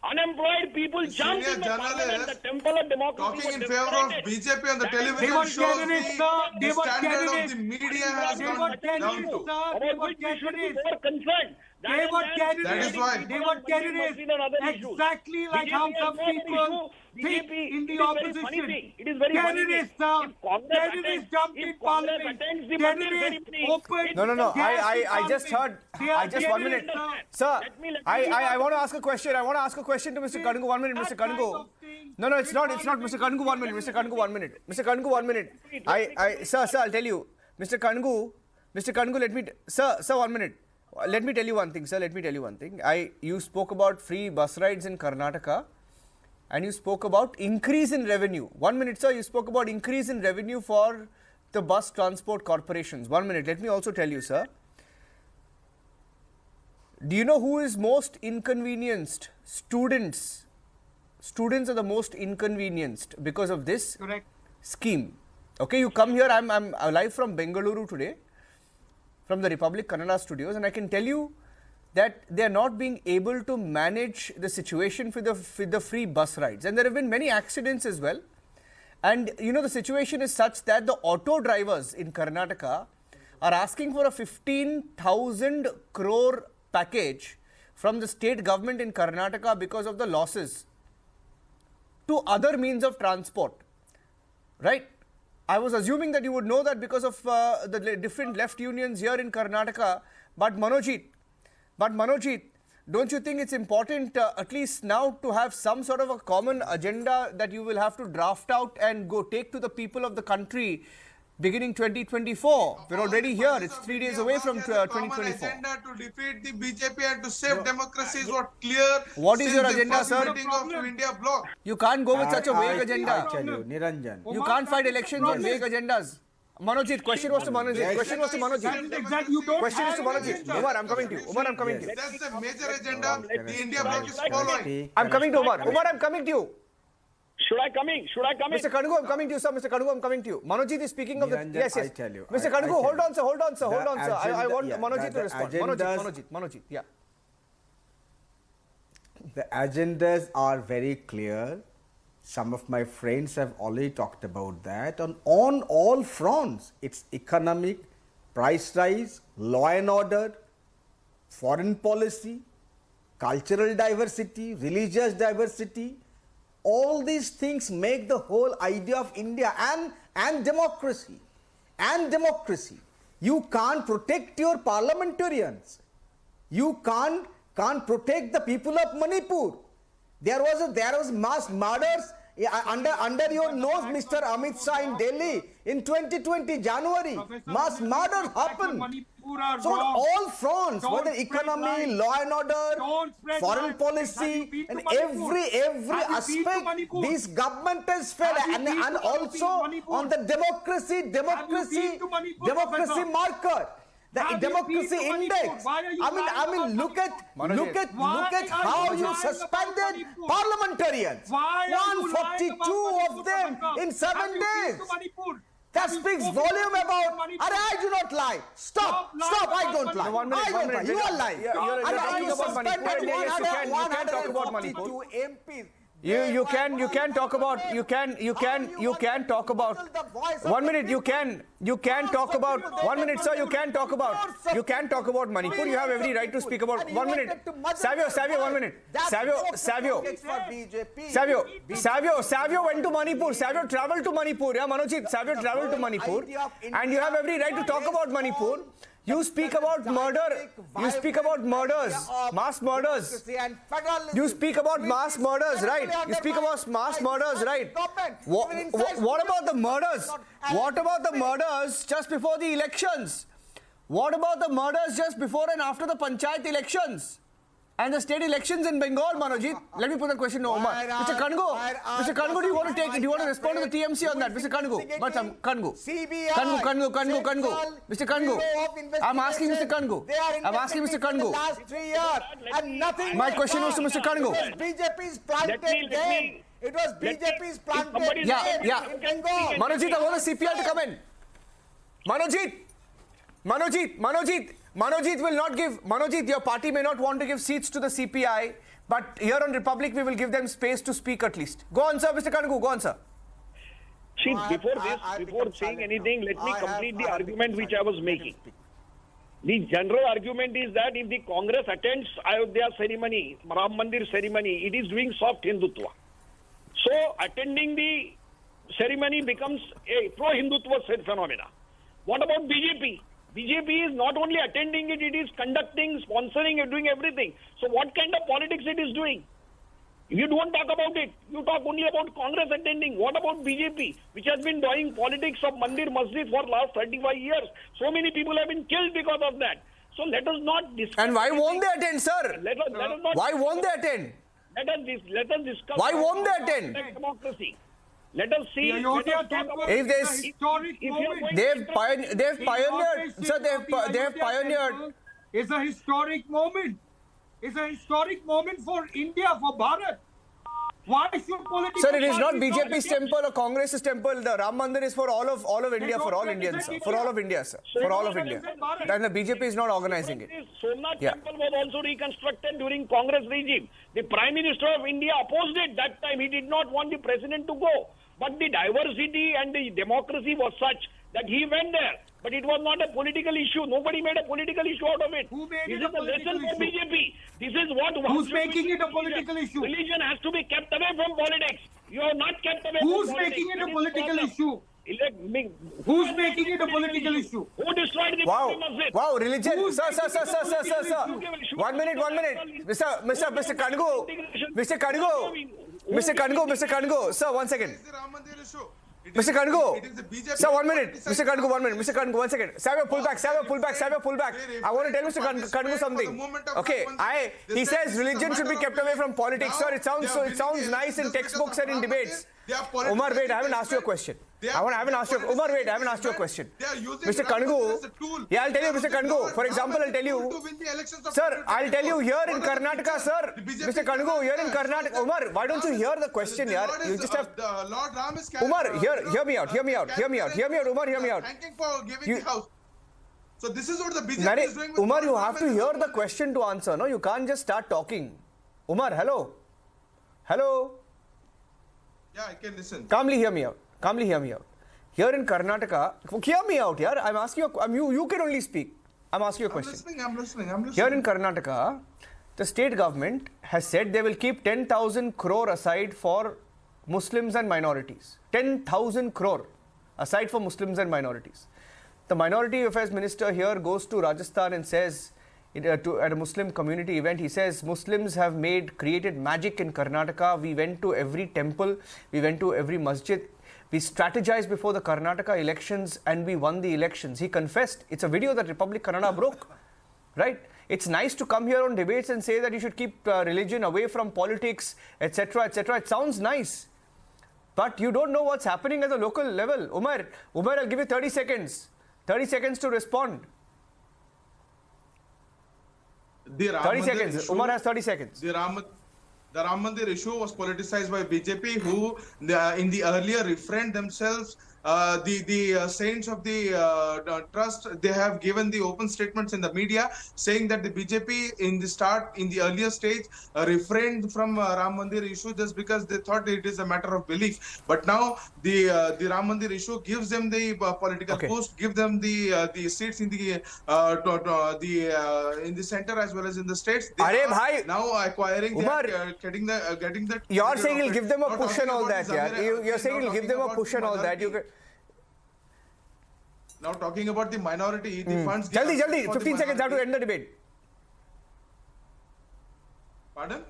Unemployed people jumped Senior in the parliament. journalist The temple of democracy talking in was favor of devastated. BJP on the They television were shows terrorists, sir. They the were standard of terrorists. the media has They gone were down terrorists, to. sir. They About were which we should be terrorists. more concerned. They were terrorists. That is why. They were terrorists. Exactly like how some people think in the opposition. It is very funny. Terrorists, terrorists jumped in parliament. Terrorists opened. No. I just heard. I just 1 minute. Sir, I want to ask a question. I want to ask a question to Mr. Kadungu. 1 minute, Mr. Kadungu. No, it's not. Mr. Kadungu, 1 minute. Mr. Kadungu, 1 minute. Mr. Kadungu, 1 minute. Sir, I'll tell you. Mr. Kadungu, sir, 1 minute. Let me tell you one thing, sir. Let me tell you one thing. You spoke about free bus rides in Karnataka, and you spoke about increase in revenue. 1 minute, sir. You spoke about increase in revenue for the bus transport corporations. 1 minute. Let me also tell you, sir. Do you know who is most inconvenienced? Students. Students are the most inconvenienced because of this scheme. Okay, you come here. I'm live from Bengaluru today, from the Republic Kannada studios, and I can tell you that they are not being able to manage the situation for the free bus rides, and there have been many accidents as well. And you know, the situation is such that the auto drivers in Karnataka are asking for a 15,000 crore package from the state government in Karnataka because of the losses to other means of transport, right? I was assuming that you would know that because of the different left unions here in Karnataka. But Manojit, don't you think it's important at least now to have some sort of a common agenda that you will have to draft out and go take to the people of the country beginning 2024? We're already here. It's 3 days away from 2024. Agenda to defeat the BJP and to save democracy is what clear. What is your agenda, sir? Of India bloc. You can't go with such a vague agenda. I tell you, Niranjan. You can't fight elections on vague agendas. Manojit, question was to Manojit. Question was to Manojit. Question is to Manojit. Umar, I'm coming to you. Umar, I'm coming to you. That's the major agenda the India bloc is following. I'm coming to Umar. Umar, I'm coming to you. Should I come in? Mr. Kadungu, I'm coming to you, sir. Mr. Kadungu, I'm coming to you. Manojit is speaking of the... Niranjan, Yes. I tell you. Mr. Kadungu, hold on, sir. I want yeah, Manojit to the respond. Manojit, yeah. The agendas are very clear. Some of my friends have already talked about that. On all fronts, it's economic, price rise, law and order, foreign policy, cultural diversity, religious diversity. All these things make the whole idea of India and democracy. You can't protect your parliamentarians. You can't protect the people of Manipur. There was mass murders under your nose, Mr. Amit Shah, in Delhi in 2020 January. Mass murders happened. So on all fronts, whether economy, law and order, foreign policy, and every aspect, this government has failed, and also on the democracy marker. The democracy index. I mean, look at how you suspended parliamentarians. 142 of them in 7 days. That speaks volume about. I do not lie. Stop. I don't lie. I don't lie. You are lying. You suspended 142 MPs. You can talk about 1 minute. You can talk about 1 minute, sir. You can talk about Manipur. You have every right to speak about 1 minute. Savio, 1 minute. Savio went to Manipur. Savio traveled to Manipur. Yeah, Manojit. Savio traveled to Manipur, and you have every right to talk about Manipur. You speak about murder. You speak about murders, mass murders. You speak about mass murders, right? You speak about mass murders, right? What about the murders? What about the murders just before the elections? What about the murders just before and after the panchayat elections? And the state elections in Bengal, Manojit. Let me put the question to Omar. Mr. Kango, do you want to respond to the TMC on that? Mr. Kango. Mr. Kango. I'm asking Mr. Kango. Last 3 years, and nothing. My question was to Mr. Kango. BJP's planted game. It was BJP's planted game. Yeah. Manojit, I want the CPI to come in. Manojit will not give. Manojit, your party may not want to give seats to the CPI, but here on Republic, we will give them space to speak at least. Go on, sir, Mr. Kangu, go on, sir. See, before saying anything, let me complete the argument which I was making. The general argument is that if the Congress attends Ayodhya ceremony, Ram Mandir ceremony, it is doing soft Hindutva. So attending the ceremony becomes a pro-Hindutva phenomena. What about BJP? BJP is not only attending it, it is conducting, sponsoring, and doing everything. So what kind of politics it is doing? If you don't talk about it, you talk only about Congress attending. What about BJP, which has been doing politics of Mandir Masjid for last 35 years? So many people have been killed because of that. So let us not discuss. And why won't they attend, sir? Let us not. Why won't they attend? Let us discuss. Why won't they attend? Democracy. Let us see. Let us talk about If there's, historic moment. they've pioneered, sir, they've pioneered. It's a historic moment. It's a historic moment for India, for Bharat. Why should political Sir, it is not parties BJP's against- temple or Congress's temple. The Ram Mandir is for all of India, for all Indians, sir. For all of India, sir. For all of India. And the BJP is not organizing it. Somnath Yeah. temple was also reconstructed during Congress regime. The Prime Minister of India opposed it that time. He did not want the president to go. But the diversity and the democracy was such that he went there. But it was not a political issue. Nobody made a political issue out of it. Who made This it a is a lesson political for issue? BJP. This is what. Who's making it a political issue? Religion has to be kept away from politics. You are not kept away Who's from politics. making it a That is political problem. issue? Who's making it a political issue? Who destroyed the Wow, Masjid? wow, religion. Who's Sir. making it a political issue? 1 minute. Mr. Kangu. Sir, 1 second. Mr. Kangu, sir, 1 minute. Mr. Kangu, 1 minute. Mr. Kangu, 1 second. Savio, pull back. I want to tell Mr. Kangu something. Okay, he says religion should be kept away from politics, sir. It sounds nice in textbooks and in debates. Umar, wait, I haven't asked you a question. Umar, wait, I haven't asked you a question. Mr. Kangu, yeah, I'll tell you, Mr. Kangu. For example, I'll tell you, sir, I'll tell you here in Karnataka, sir. Mr. Kangu, here in Karnataka. Umar, why don't you hear the question, yaar? You just have. Umar, hear me out. Umar, hear me out. Thanking for giving the house. So this is what the BJP is doing with Umar, you have to hear Ram the question to answer. No, you can't just start talking. Umar, hello. Yeah, I can listen. Calmly hear me out. Here in Karnataka, hear me out, yaar. I'm asking you. You can only speak. I'm asking you a question. I'm listening. Here in Karnataka, the state government has said they will keep 10,000 crore aside for Muslims and minorities. 10,000 crore aside for Muslims and minorities. The Minority Affairs Minister here goes to Rajasthan and says, at a Muslim community event, he says Muslims have created magic in Karnataka. We went to every temple, we went to every masjid. We strategized before the Karnataka elections and we won the elections. He confessed. It's a video that Republic Kannada broke. Right? It's nice to come here on debates and say that you should keep religion away from politics, etc., etc. It sounds nice. But you don't know what's happening at the local level. Umar, I'll give you 30 seconds. 30 seconds to respond. 30 seconds. Umar has 30 seconds. The Ram Mandir issue was politicized by BJP, who in the earlier refrained themselves. The saints of the trust, they have given the open statements in the media saying that the BJP in the earlier stage refrained from Ram Mandir issue just because they thought it is a matter of belief. But now the Ram Mandir issue gives them the political boost, give them the seats in the center as well as in the states. They are now acquiring that, getting that. You're saying he'll give them a push and all that, yeah. You're saying he'll give them a push and all that. Now talking about the minority, the funds. Jaldi, 15 seconds, I have to end the debate. Pardon?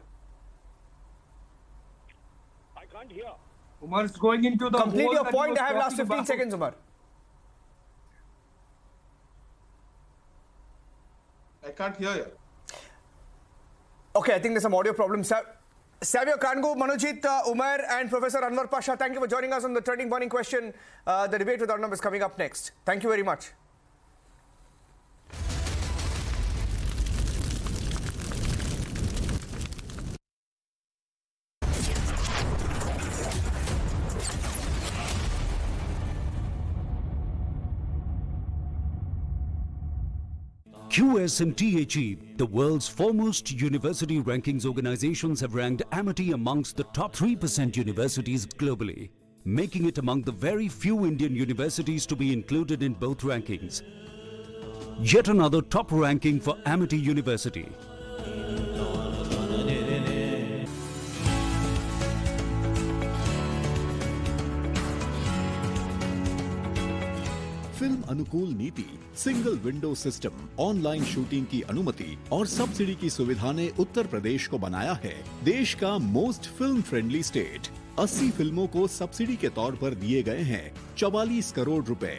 I can't hear. Umar is going into the Complete hole your that he point. was I have last talking 15 about. seconds, Umar. I can't hear you. Okay, I think there's some audio problems. Savio Kangu, Manojit, Umar and Professor Anwar Pasha, thank you for joining us on the Turning Burning Question. The debate with Arnab is coming up next. Thank you very much. QSMTHE, the world's foremost university rankings organizations, have ranked Amity amongst the top 3% universities globally, making it among the very few Indian universities to be included in both rankings. Yet another top ranking for Amity University. Film अनुकूल नीति, single window system, online shooting की अनुमति और subsidy की सुविधा ने उत्तर प्रदेश को बनाया है देश का मोस्ट फिल्म फ्रेंडली स्टेट। 80 फिल्मों को सब्सिडी के तौर पर दिए गए हैं 44 करोड़ रुपए।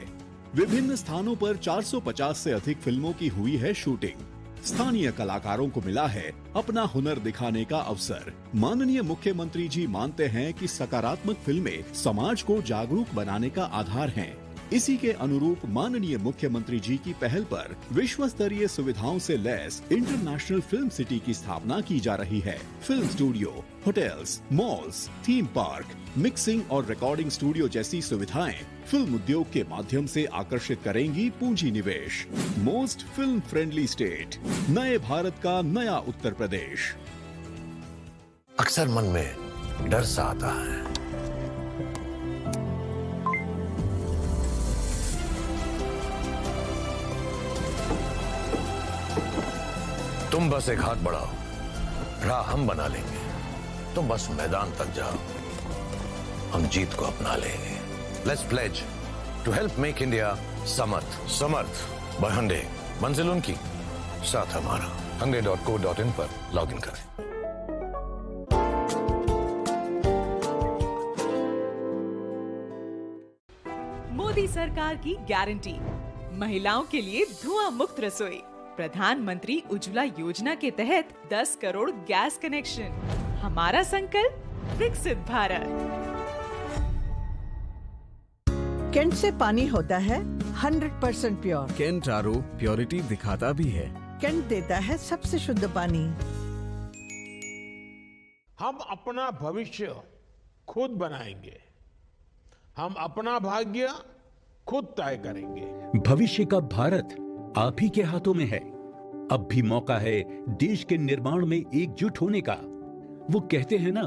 विभिन्न स्थानों पर 450 से अधिक फिल्मों की हुई है शूटिंग। स्थानीय कलाकारों को मिला है अपना हुनर दिखाने का अवसर। माननीय मुख्यमंत्री जी मानते हैं कि सकारात्मक फिल्में समाज को जागरूक बनाने का आधार हैं। इसी के अनुरूप माननीय मुख्यमंत्री जी की पहल पर विश्व स्तरीय सुविधाओं से लैस इंटरनेशनल फिल्म सिटी की स्थापना की जा रही है। Film studio, hotels, malls, theme park, mixing और रिकॉर्डिंग स्टूडियो जैसी सुविधाएं फिल्म उद्योग के माध्यम से आकर्षित करेंगी पूंजी निवेश। मोस्ट फिल्म फ्रेंडली स्टेट, नए भारत का नया उत्तर प्रदेश। अक्सर मन में डर सा आता है, तुम बस एक हाथ बढ़ाओ, राह हम बना लेंगे। तुम बस मैदान तक जाओ, हम जीत को अपना लेंगे। Let's pledge to help make India समर्थ बाय hyundai। मंजिल उनकी, साथ हमारा। hyundai.co.in पर लॉग इन करें। मोदी सरकार की गारंटी, महिलाओं के लिए धुआं मुक्त रसोई। प्रधानमंत्री उज्ज्वला योजना के तहत 10 करोड़ गैस कनेक्शन। हमारा संकल्प, विकसित भारत। केंट से पानी होता है 100% प्योर। केंट आरओ प्योरिटी दिखाता भी है। केंट देता है सबसे शुद्ध पानी। हम अपना भविष्य खुद बनाएंगे, हम अपना भाग्य खुद तय करेंगे। भविष्य का भारत आप ही के हाथों में है। अब भी मौका है देश के निर्माण में एकजुट होने का। वो कहते हैं ना,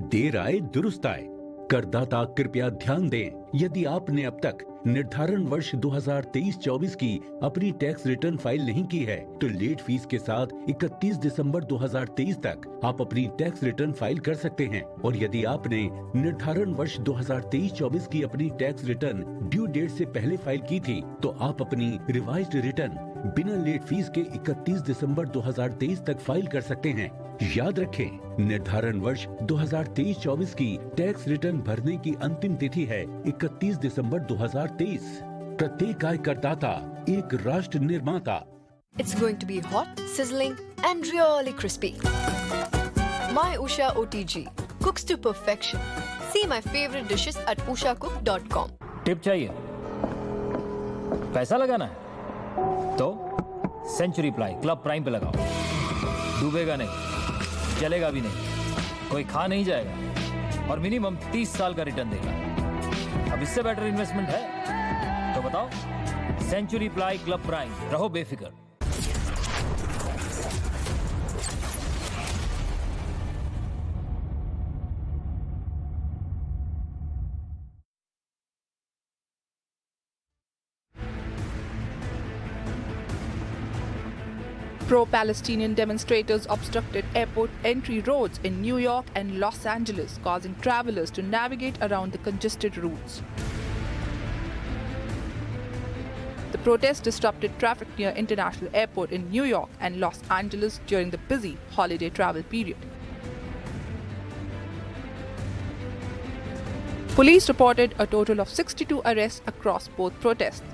देर आए दुरुस्त आए। करदाता कृपया ध्यान दें, यदि आपने अब तक निर्धारण वर्ष 2023-24 की अपनी टैक्स रिटर्न फाइल नहीं की है तो लेट फीस के साथ 31 दिसंबर 2023 तक आप अपनी टैक्स रिटर्न फाइल कर सकते हैं। और यदि आपने निर्धारण वर्ष 2023-24 की अपनी टैक्स रिटर्न ड्यू डेट से पहले फाइल की थी तो आप अपनी रिवाइज्ड रिटर्न बिना लेट फीस के 31 दिसंबर 2023 तक फाइल कर सकते हैं। याद रखें, निर्धारण वर्ष 2023-24 की टैक्स रिटर्न भरने की अंतिम तिथि है 31 दिसंबर 2023। प्रत्येक आय करदाता एक राष्ट्र निर्माता। It's going to be hot, sizzling and really crispy. My Usha OTG cooks to perfection. See my favorite dishes at ushacook.com. Tip चाहिए, पैसा लगाना है तो सेंचुरी प्लाई क्लब प्राइम पे लगाओ। डूबेगा नहीं, चलेगा भी नहीं, कोई खा नहीं जाएगा और मिनिमम 30 साल का रिटर्न देगा। अब इससे बेटर इन्वेस्टमेंट है तो बताओ? सेंचुरी प्लाई क्लब प्राइम, रहो बेफिक्र। Pro-Palestinian demonstrators obstructed airport entry roads in New York and Los Angeles, causing travelers to navigate around the congested routes. The protest disrupted traffic near International Airport in New York and Los Angeles during the busy holiday travel period. Police reported a total of 62 arrests across both protests.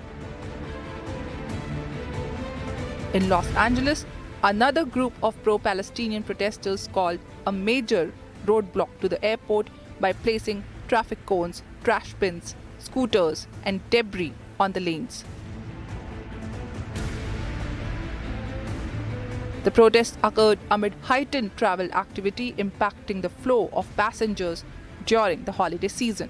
In Los Angeles, another group of pro-Palestinian protesters called a major roadblock to the airport by placing traffic cones, trash bins, scooters, and debris on the lanes. The protests occurred amid heightened travel activity impacting the flow of passengers during the holiday season.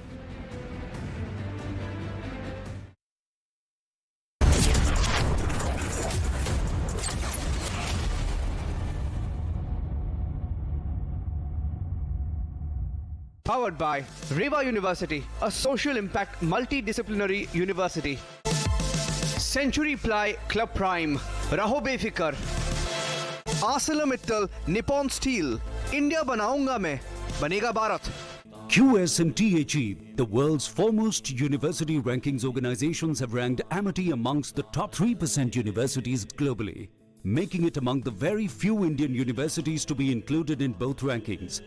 Powered by Reva University, a social impact multidisciplinary university. Century Ply Club Prime, Raho Befikar, ArcelorMittal, Nippon Steel, India Banaunga Mein, Banega Bharat. QS&THE, the world's foremost university rankings organizations, have ranked Amity amongst the top 3% universities globally, making it among the very few Indian universities to be included in both rankings.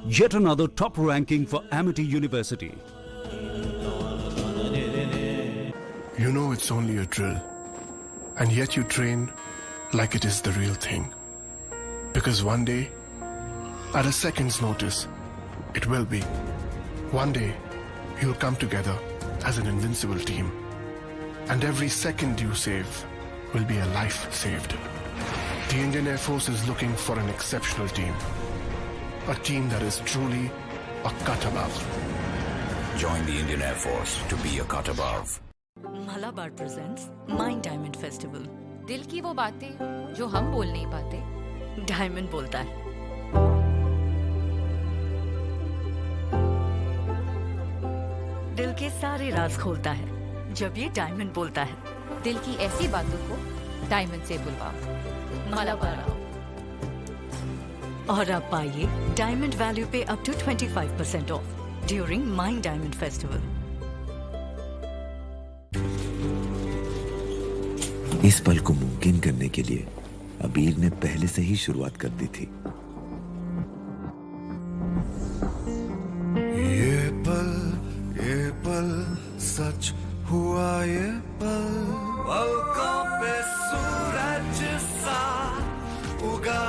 Yet another top ranking for Amity University. You know it's only a drill, and yet you train like it is the real thing. Because one day, at a second's notice, it will be. One day, you'll come together as an invincible team. And every second you save will be a life saved. The Indian Air Force is looking for an exceptional team. A team that is truly a cut above. Join the Indian Air Force to be a cut above. Malabar presents Mind Diamond Festival. दिल की वो बातें जो हम बोल नहीं पाते, diamond बोलता है. दिल के सारे राज खोलता है जब ये डायमंड बोलता है. दिल की ऐसी बातों को डायमंड से बुलवाओ. मलाबार आओ और अब पाइए diamond value pay up to 25% off during mind diamond festival. इस पल को मुमकिन करने के लिए अबीर ने पहले से ही शुरुआत कर दी थी. ये पल सच हुआ. ये पल पलकों पे सूरज सा उगा.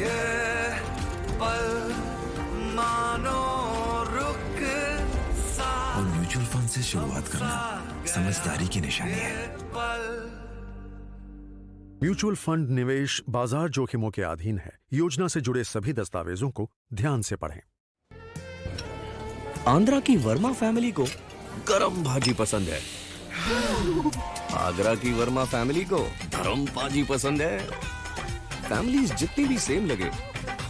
ये पल मानो रुक सा. और म्यूचुअल फंड से शुरुआत करना समझदारी की निशानी है. म्यूचुअल फंड निवेश बाजार जोखिमों के अधीन है. योजना से जुड़े सभी दस्तावेजों को ध्यान से पढ़ें. आंध्रा की वर्मा फैमिली को गरम भाजी पसंद है. आगरा की वर्मा फैमिली को धर्म भाजी पसंद है. फैमिलीज जितनी भी सेम लगे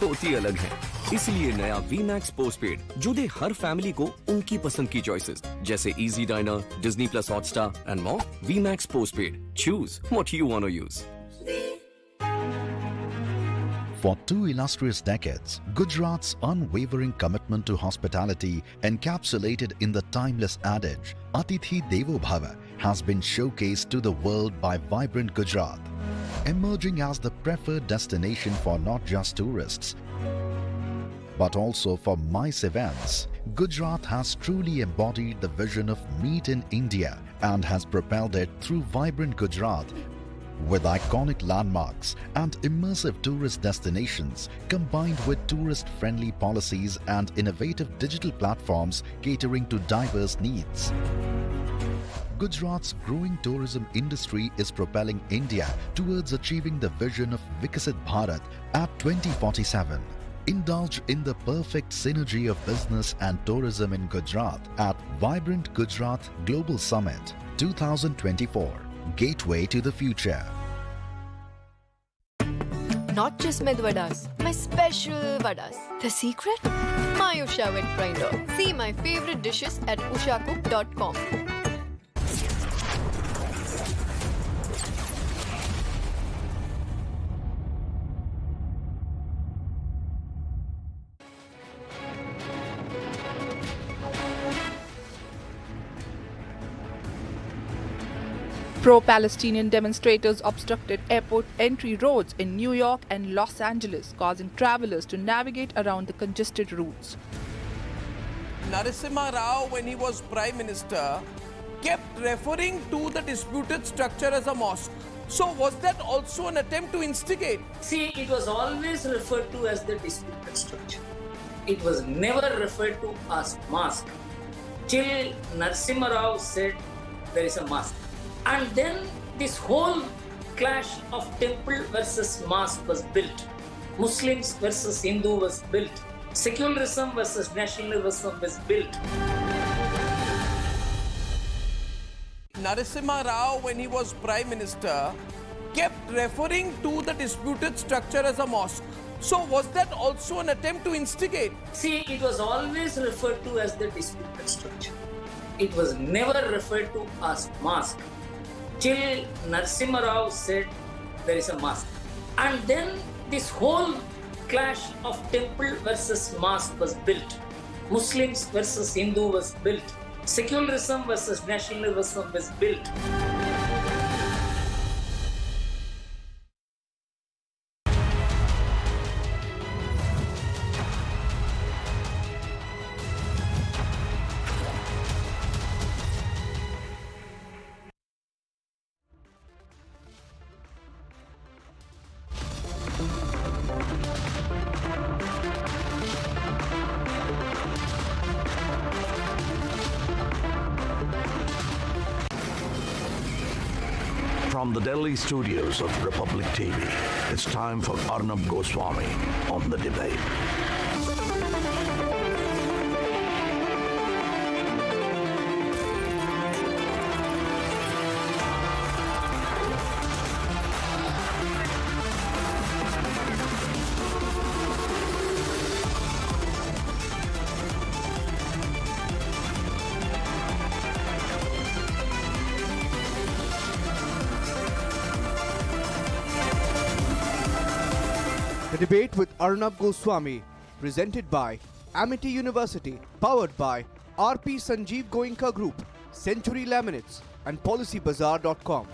होती अलग है. इसलिए नया वीमैक्स पोस्टपेड जो दे हर फैमिली को उनकी पसंद की चॉइसेस, जैसे easy diner, Disney plus Hotstar and more. Vi Max postpaid, choose what you want to use. For 2 illustrious decades, Gujarat's unwavering commitment to hospitality, encapsulated in the timeless adage, Atithi Devo Bhava, has been showcased to the world by Vibrant Gujarat, emerging as the preferred destination for not just tourists, but also for MICE events. Gujarat has truly embodied the vision of Meet in India and has propelled it through Vibrant Gujarat, with iconic landmarks and immersive tourist destinations combined with tourist-friendly policies and innovative digital platforms catering to diverse needs. Gujarat's growing tourism industry is propelling India towards achieving the vision of Vikasit Bharat at 2047. Indulge in the perfect synergy of business and tourism in Gujarat at Vibrant Gujarat Global Summit 2024. Gateway to the future. Not just med vadas, my special vadas. The secret? My Usha wet grinder. See my favorite dishes at ushacook.com. Pro-Palestinian demonstrators obstructed airport entry roads in New York and Los Angeles, causing travelers to navigate around the congested routes. Narasimha Rao, when he was Prime Minister, kept referring to the disputed structure as a mosque. So was that also an attempt to instigate? See, it was always referred to as the disputed structure. It was never referred to as mosque. Till Narasimha Rao said there is a mosque. And then this whole clash of temple versus mosque was built. Muslims versus Hindu was built. Secularism versus nationalism was built. Narasimha Rao, when he was Prime Minister, kept referring to the disputed structure as a mosque. So was that also an attempt to instigate? See, it was always referred to as the disputed structure. It was never referred to as mosque till Narasimha Rao said there is a mosque. And then this whole clash of temple versus mosque was built. Muslims versus Hindu was built. Secularism versus nationalism was built. From the Delhi studios of Republic TV, it's time for Arnab Goswami on the debate. The debate with Arnab Goswami, presented by Amity University, powered by RP Sanjeev Goenka Group, Century Laminates and PolicyBazaar.com.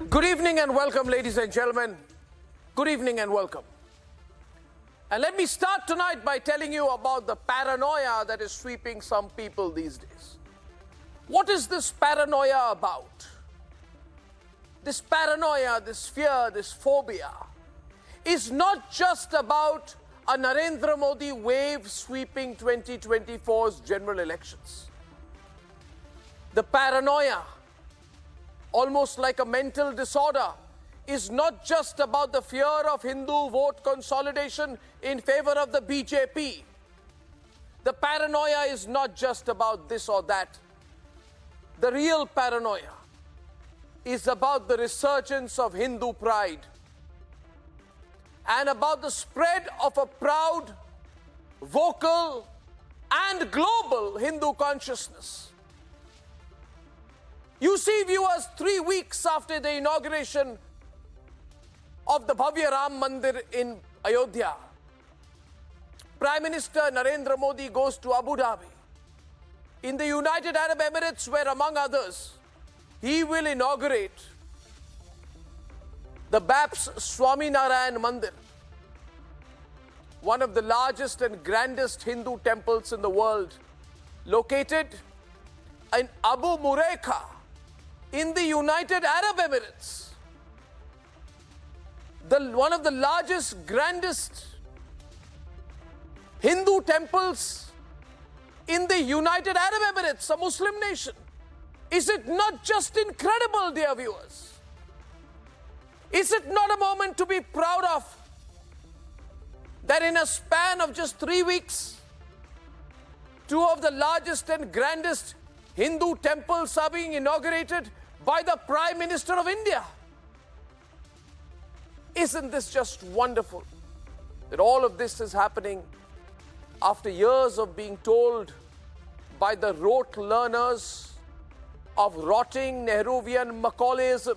Good evening and welcome, ladies and gentlemen. Good evening and welcome. And let me start tonight by telling you about the paranoia that is sweeping some people these days. What is this paranoia about? This paranoia, this fear, this phobia is not just about a Narendra Modi wave sweeping 2024's general elections. The paranoia, almost like a mental disorder, is not just about the fear of Hindu vote consolidation in favor of the BJP. The paranoia is not just about this or that. The real paranoia is about the resurgence of Hindu pride and about the spread of a proud, vocal, and global Hindu consciousness. You see, viewers, 3 weeks after the inauguration of the Bhavya Ram Mandir in Ayodhya, Prime Minister Narendra Modi goes to Abu Dhabi, in the United Arab Emirates, where, among others, he will inaugurate the BAP's Swaminarayan Mandir, one of the largest and grandest Hindu temples in the world, located in Abu Muraikha, in the United Arab Emirates. One of the largest, grandest Hindu temples in the United Arab Emirates, a Muslim nation. Is it not just incredible, dear viewers? Is it not a moment to be proud of? That in a span of just 3 weeks, 2 of the largest and grandest Hindu temples are being inaugurated by the Prime Minister of India. Isn't this just wonderful? That all of this is happening after years of being told by the rote learners of rotting Nehruvian Macaulayism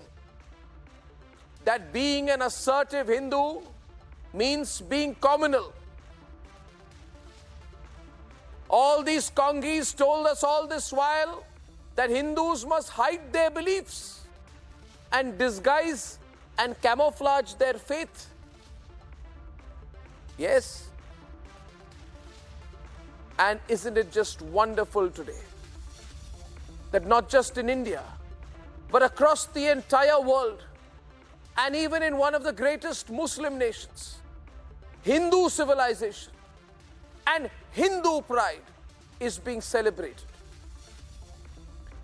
that being an assertive Hindu means being communal. All these Congis told us all this while that Hindus must hide their beliefs and disguise and camouflage their faith. Yes. And isn't it just wonderful today that not just in India, but across the entire world, and even in one of the greatest Muslim nations, Hindu civilization and Hindu pride is being celebrated.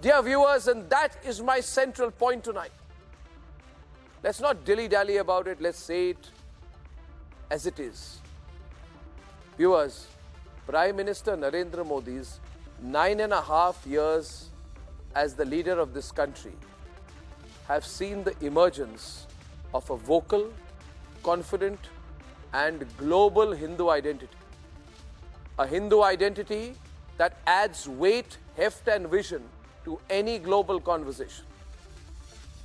Dear viewers, and that is my central point tonight. Let's not dilly-dally about it. Let's say it as it is. Viewers, Prime Minister Narendra Modi's 9.5 years as the leader of this country have seen the emergence of a vocal, confident, and global Hindu identity. A Hindu identity that adds weight, heft and vision to any global conversation.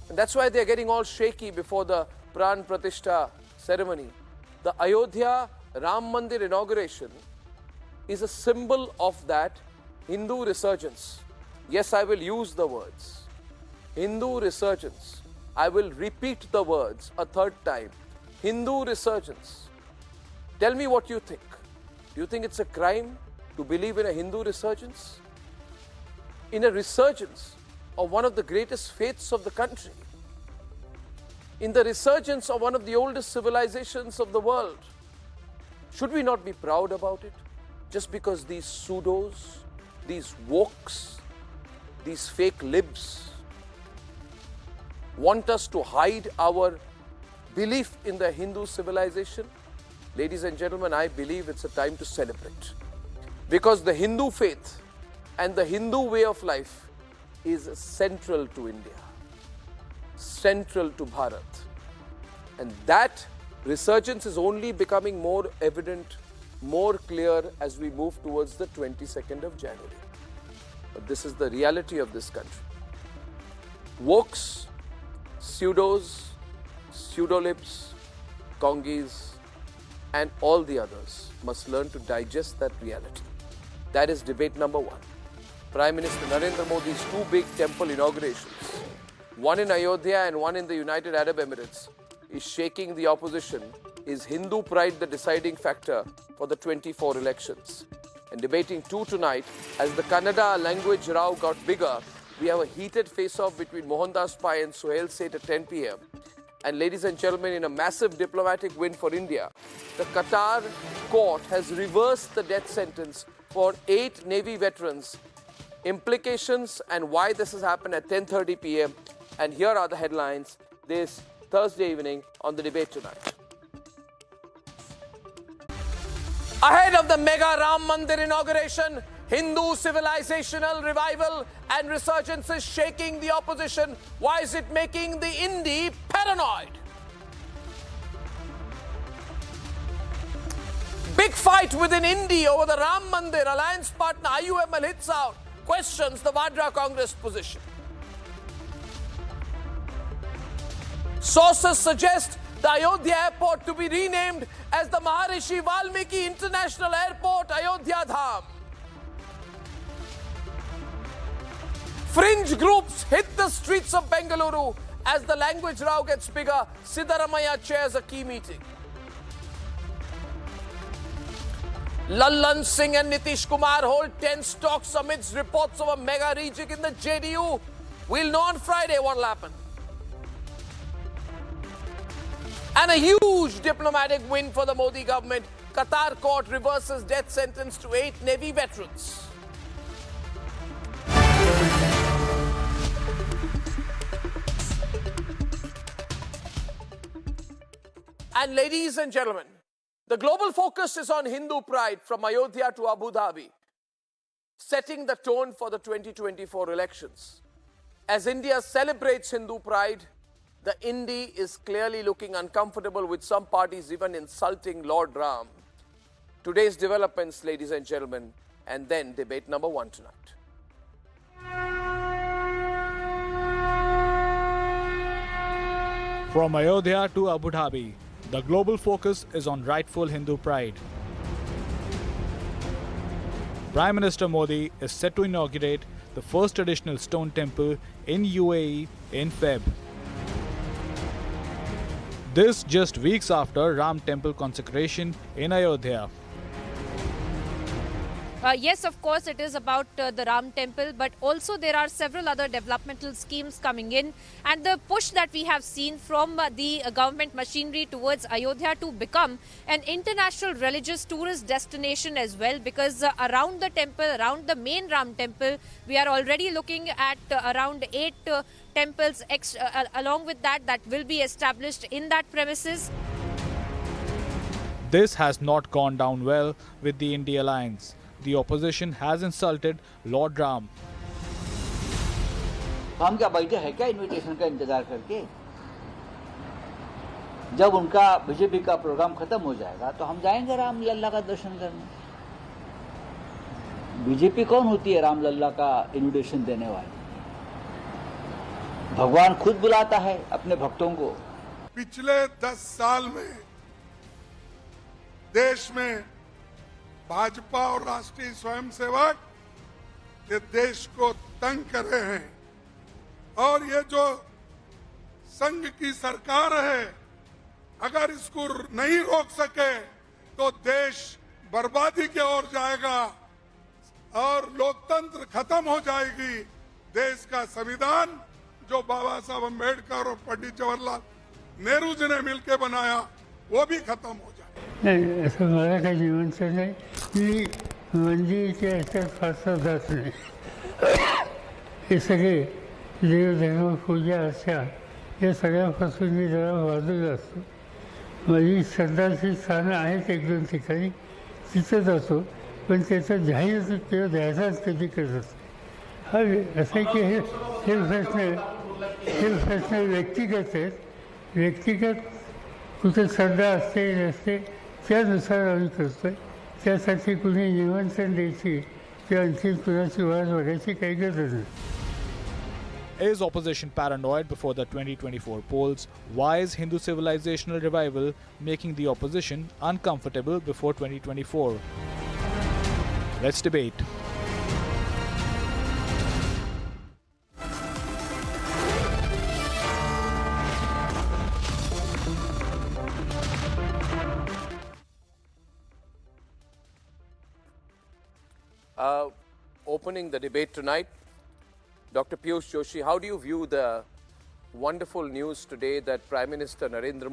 And that's why they're getting all shaky before the Pran Pratishtha ceremony. The Ayodhya Ram Mandir inauguration is a symbol of that Hindu resurgence. Yes, I will use the words. Hindu resurgence. I will repeat the words a third time. Hindu resurgence. Tell me what you think. Do you think it's a crime to believe in a Hindu resurgence? In a resurgence of one of the greatest faiths of the country. In the resurgence of one of the oldest civilizations of the world. Should we not be proud about it? Just because these pseudos, these wokes, these fake libs want us to hide our belief in the Hindu civilization? Ladies and gentlemen, I believe it's a time to celebrate. Because the Hindu faith and the Hindu way of life is central to India, central to Bharat. And that resurgence is only becoming more evident, more clear as we move towards the 22nd of January. But this is the reality of this country. Wokes, pseudos, pseudolibs, congis, and all the others must learn to digest that reality. That is debate number one. Prime Minister Narendra Modi's two big temple inaugurations, one in Ayodhya and one in the United Arab Emirates, is shaking the opposition. Is Hindu pride the deciding factor for the 24 elections? And debating two tonight, as the Kannada language row got bigger, we have a heated face-off between Mohandas Pai and Sohail Seth at 10 p.m. And ladies and gentlemen, in a massive diplomatic win for India, the Qatar court has reversed the death sentence for 8 Navy veterans. Implications and why this has happened at 10:30 p.m. And here are the headlines this Thursday evening on the debate tonight. Ahead of the mega Ram Mandir inauguration, Hindu civilizational revival and resurgence is shaking the opposition. Why is it making the INDI paranoid? Big fight within INDI over the Ram Mandir. Alliance partner IUML hits out, questions the Vadra Congress position. Sources suggest the Ayodhya airport to be renamed as the Maharishi Valmiki International Airport, Ayodhya Dham. Fringe groups hit the streets of Bengaluru as the language row gets bigger. Siddaramaiah chairs a key meeting. Lallan Singh and Nitish Kumar hold tense talks amidst reports of a mega rejig in the JDU. We'll know on Friday what will happen. And a huge diplomatic win for the Modi government. Qatar court reverses death sentence to 8 Navy veterans. And ladies and gentlemen, the global focus is on Hindu pride from Ayodhya to Abu Dhabi, setting the tone for the 2024 elections. As India celebrates Hindu pride, the INDI is clearly looking uncomfortable, with some parties even insulting Lord Ram. Today's developments, ladies and gentlemen, and then debate number one tonight. From Ayodhya to Abu Dhabi, the global focus is on rightful Hindu pride. Prime Minister Modi is set to inaugurate the first traditional stone temple in UAE in Feb. This just weeks after Ram temple consecration in Ayodhya. Yes, of course, it is about the Ram temple, but also there are several other developmental schemes coming in, and the push that we have seen from the government machinery towards Ayodhya to become an international religious tourist destination as well, because around the temple, around the main Ram temple, we are already looking at around 8 temples along with that will be established in that premises. This has not gone down well with the INDI alliance. The opposition has insulted Lord Ram. हम क्या बैठे हैं क्या invitation का इंतजार करके? जब उनका बीजेपी का प्रोग्राम खत्म हो जाएगा तो हम जाएंगे रामलल्ला का दर्शन करने। बीजेपी कौन होती है रामलल्ला का इन्विटेशन देने वाली? भगवान खुद बुलाता है अपने भक्तों को। पिछले 10 साल में देश में भाजपा और राष्ट्रीय स्वयंसेवक ये देश को तंग कर रहे हैं, और ये जो संघ की सरकार है, अगर इसको नहीं रोक सके तो देश बर्बादी की ओर जाएगा और लोकतंत्र खत्म हो जाएगी। देश का संविधान जो बाबा साहब अम्बेडकर और पंडित जवाहरलाल नेहरू जी ने मिलकर बनाया, वो भी खत्म हो जाए। नाही, असं मला काही जीवनचं नाही. मी मंदिराच्या ह्याच्यात फारसा जात नाही. हे सगळे देवधर्म पूजा अर्चा या सगळ्यापासून मी जरा बाजूला असतो. माझी श्रद्धाची स्थानं आहेत 1-2 ठिकाणी, तिथं जातो, पण त्याचा जाहीर किंवा द्यायचाच कधी करत असते. हा असं की हे प्रश्न व्यक्तिगत आहेत. व्यक्तिगत कुठे श्रद्धा असते नसते त्यानुसार आम्ही करतोय. त्यासाठी कुणी निमंत्रण द्यायची किंवा आणखी कुणाची वाद वाढायची काही गरज नाही. Is opposition paranoid before the 2024 polls? Why is Hindu civilizational revival making the opposition uncomfortable before 2024? Let's debate. Opening the debate tonight, Dr. Piyush Joshi, how do you view the wonderful news today that Prime Minister Narendra